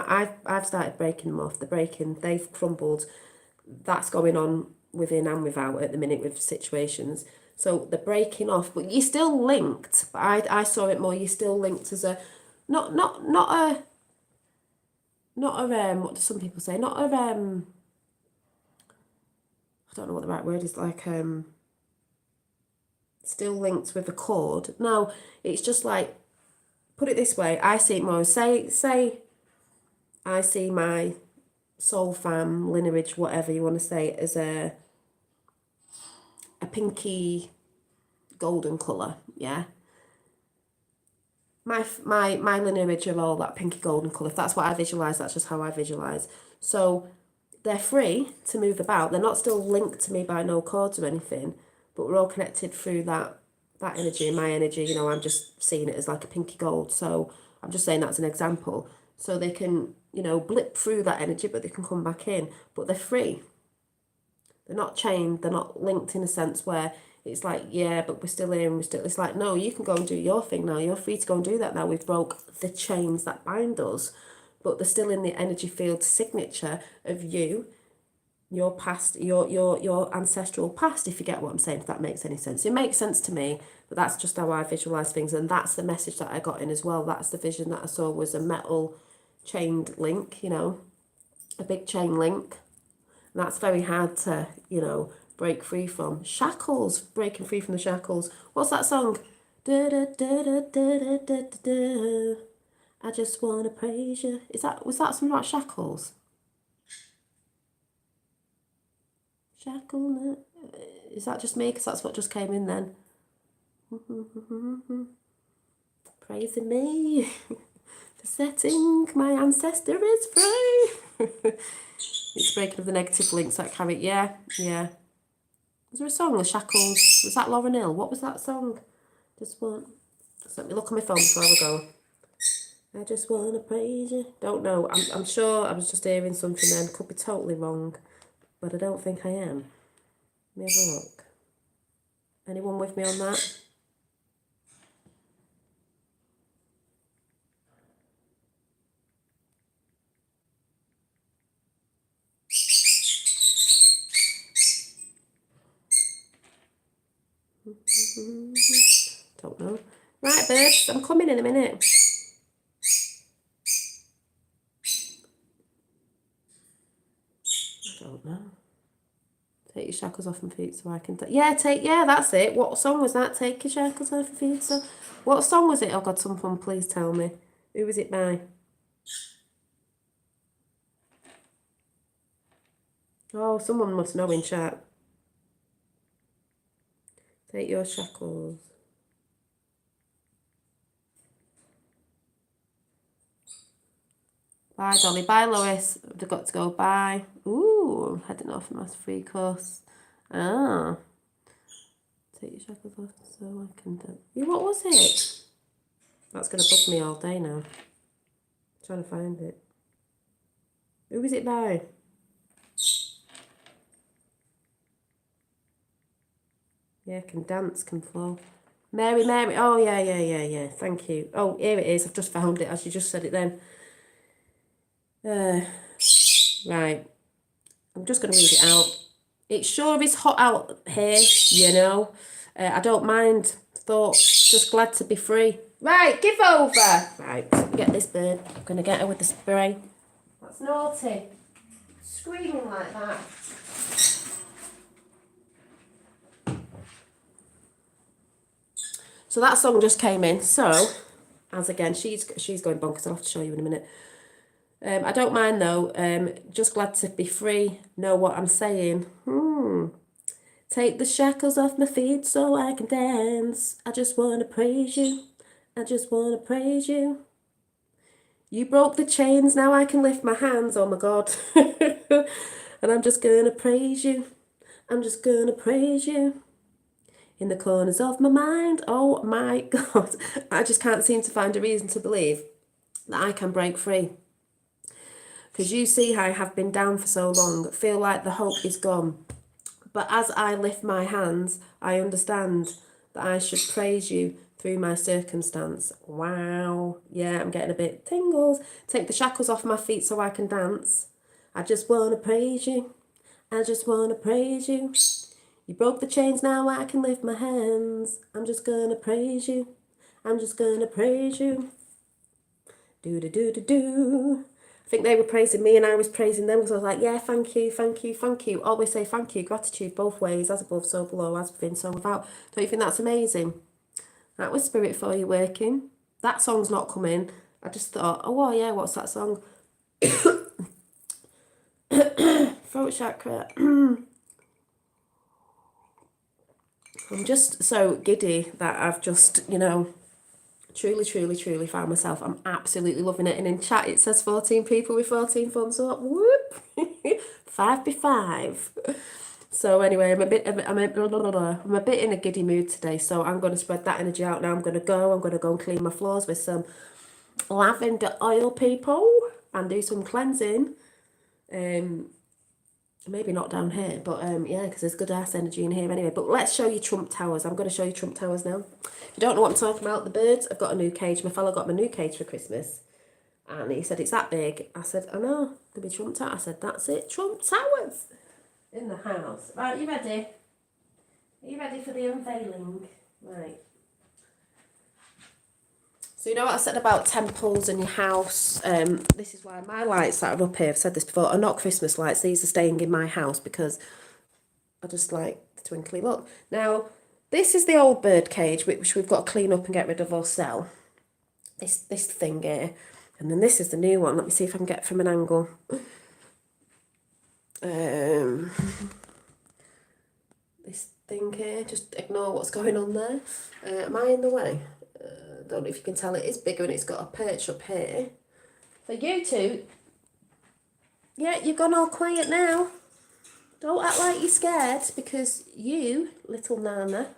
I've started breaking them off. They've crumbled. That's going on within and without at the minute with situations. So they're breaking off, but you're still linked. But I saw it more, you're still linked as a not a what do some people say? Not a I don't know what the right word is, like still linked with a cord. No, it's just like, put it this way, I see it more, say I see my soul fam, lineage, whatever you want to say, as a pinky golden colour, yeah? My lineage are all that pinky golden colour. If that's what I visualise, that's just how I visualise. So they're free to move about. They're not still linked to me by no cords or anything, but we're all connected through that energy, my energy. You know, I'm just seeing it as like a pinky gold. So I'm just saying that's an example. So they can, you know, blip through that energy, but they can come back in. But they're free. They're not chained. They're not linked in a sense where it's like, yeah, but we're still here and we're still... It's like, no, you can go and do your thing now. You're free to go and do that now. We've broke the chains that bind us. But they're still in the energy field signature of you, your past, your ancestral past, if you get what I'm saying, if that makes any sense. It makes sense to me, but that's just how I visualise things, and that's the message that I got in as well. That's the vision that I saw, was a metal chained link, you know, a big chain link. And that's very hard to, you know, break free from. Shackles, breaking free from the shackles. What's that song? Da, da, da, da, da, da, da, da, da. I just want to praise you. Was that something about shackles? Shackle. Is that just me? Because that's what just came in then. Praising me for setting my ancestor is free. It's breaking of the negative links that carry. Yeah. Was there a song, The Shackles? Was that Lauryn Hill? What was that song? Just let me look on my phone before I go. I just want to praise you. Don't know. I'm sure I was just hearing something then. Could be totally wrong, but I don't think I am. Let me have a look. Anyone with me on that? Don't know. Right, babes, I'm coming in a minute. I don't know. Take your shackles off my feet so I can... yeah, that's it. What song was that? Take your shackles off your feet. So, what song was it? Oh, God, someone please tell me. Who was it by? Oh, someone must know in chat. Take your shackles. Bye, Dolly. Bye, Lois. I've got to go. Bye. Ooh, I'm heading off my free course. Ah. Take your shackles off so I can do. Yeah, what was it? That's going to bug me all day now. I'm trying to find it. Who is it by? Yeah, can dance, can flow. Mary. Oh, yeah. Thank you. Oh, here it is. I've just found it as you just said it then. Right. I'm just going to read it out. It sure is hot out here, you know. I don't mind. Thought, just glad to be free. Right, give over. Right, get this bird. I'm going to get her with the spray. That's naughty. Screaming like that. So that song just came in. So, as again, she's going bonkers. I'll have to show you in a minute. I don't mind though. Just glad to be free. Know what I'm saying? Take the shackles off my feet so I can dance. I just wanna praise you. I just wanna praise you. You broke the chains, now I can lift my hands. Oh my God. And I'm just gonna praise you. I'm just gonna praise you. In the corners of my mind, oh my God. I just can't seem to find a reason to believe that I can break free. Because you see, I have been down for so long, feel like the hope is gone. But as I lift my hands, I understand that I should praise you through my circumstance. Wow. Yeah, I'm getting a bit tingles. Take the shackles off my feet so I can dance. I just want to praise you. I just want to praise you. You broke the chains, now I can lift my hands. I'm just going to praise you. I'm just going to praise you. Do. I think they were praising me and I was praising them because I was like, yeah, thank you. Always say thank you, gratitude both ways, as above, so below, as within, so without. Don't you think that's amazing? That was Spirit for You working. That song's not coming. I just thought, oh, well, yeah, what's that song? Throat chakra. I'm just so giddy that I've just, truly found myself. I'm absolutely loving it. And in chat, it says 14 people with 14 thumbs up. Whoop! 5 So anyway, I'm a bit in a giddy mood today. So I'm going to spread that energy out now. I'm going to go and clean my floors with some lavender oil, people, and do some cleansing. Maybe not down here, but yeah, because there's good ass energy in here anyway. But let's show you Trump Towers. I'm going to show you Trump Towers now. If you don't know what I'm talking about, the birds, I've got a new cage. My fella got my new cage for Christmas. And he said, it's that big. I said, I know, could be Trump Towers. I said, that's it, Trump Towers in the house. Right, you ready? Are you ready for the unveiling? Right. So you know what I said about temples in your house? This is why my lights that are up here, I've said this before, are not Christmas lights. These are staying in my house because I just like the twinkly look. Now, this is the old bird cage, which we've got to clean up and get rid of or sell. This thing here. And then this is the new one. Let me see if I can get it from an angle. This thing here. Just ignore what's going on there. Am I in the way? Don't know if you can tell, it is bigger and it's got a perch up here. For you two, yeah, you've gone all quiet now. Don't act like you're scared because you, little Nana,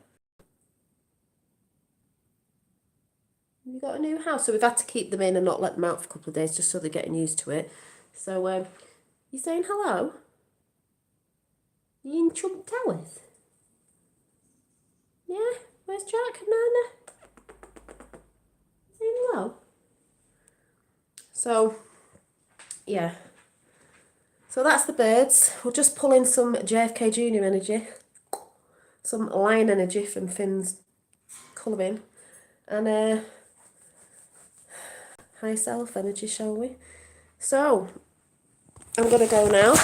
you got a new house. So we've had to keep them in and not let them out for a couple of days just so they're getting used to it. So, you saying hello? You in Trump Towers? Yeah? Where's Jack and Nana? Saying hello? So, yeah. So that's the birds. We'll just pull in some JFK Jr. energy. Some line energy from Finn's colouring. And high self energy, shall we? So, I'm going to go now.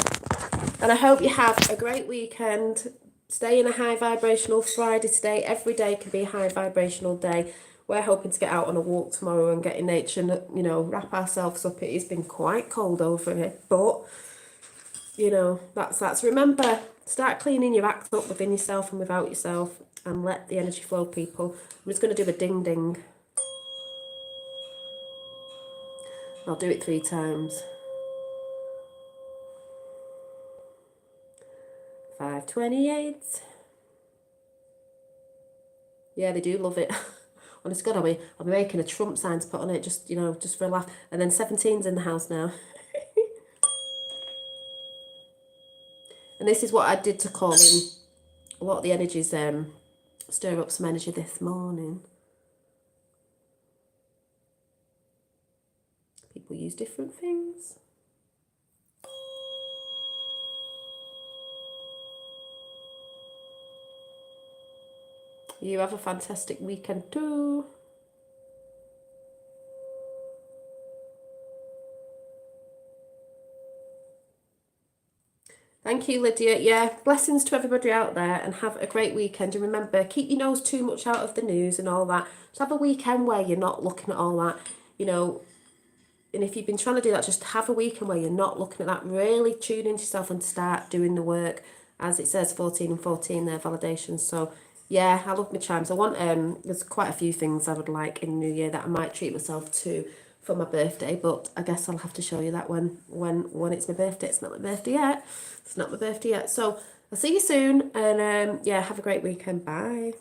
And I hope you have a great weekend. Stay in a high vibrational Friday today. Every day can be a high vibrational day. We're hoping to get out on a walk tomorrow and get in nature and, wrap ourselves up. It has been quite cold over here, but you know, that's. Remember, start cleaning your act up within yourself and without yourself, and let the energy flow, people. I'm just going to do a ding ding. I'll do it 3 times. 528. Yeah, they do love it. Honest God, I'll be making a Trump sign to put on it, just, you know, just for a laugh. And then 17's in the house now. And this is what I did to call in a lot of the energies, stir up some energy this morning. People use different things. You have a fantastic weekend too. Thank you, Lydia. Yeah, blessings to everybody out there, and have a great weekend. And remember, keep your nose too much out of the news and all that. Just have a weekend where you're not looking at all that, you know. And if you've been trying to do that, just have a weekend where you're not looking at that. Really tune into yourself and start doing the work. As it says, 14 and 14, their validations. So, yeah, I love my chimes. I want, there's quite a few things I would like in the new year that I might treat myself to for my birthday, but I guess I'll have to show you that when it's my birthday. It's not my birthday yet. It's not my birthday yet. So, I'll see you soon, and yeah, have a great weekend. Bye.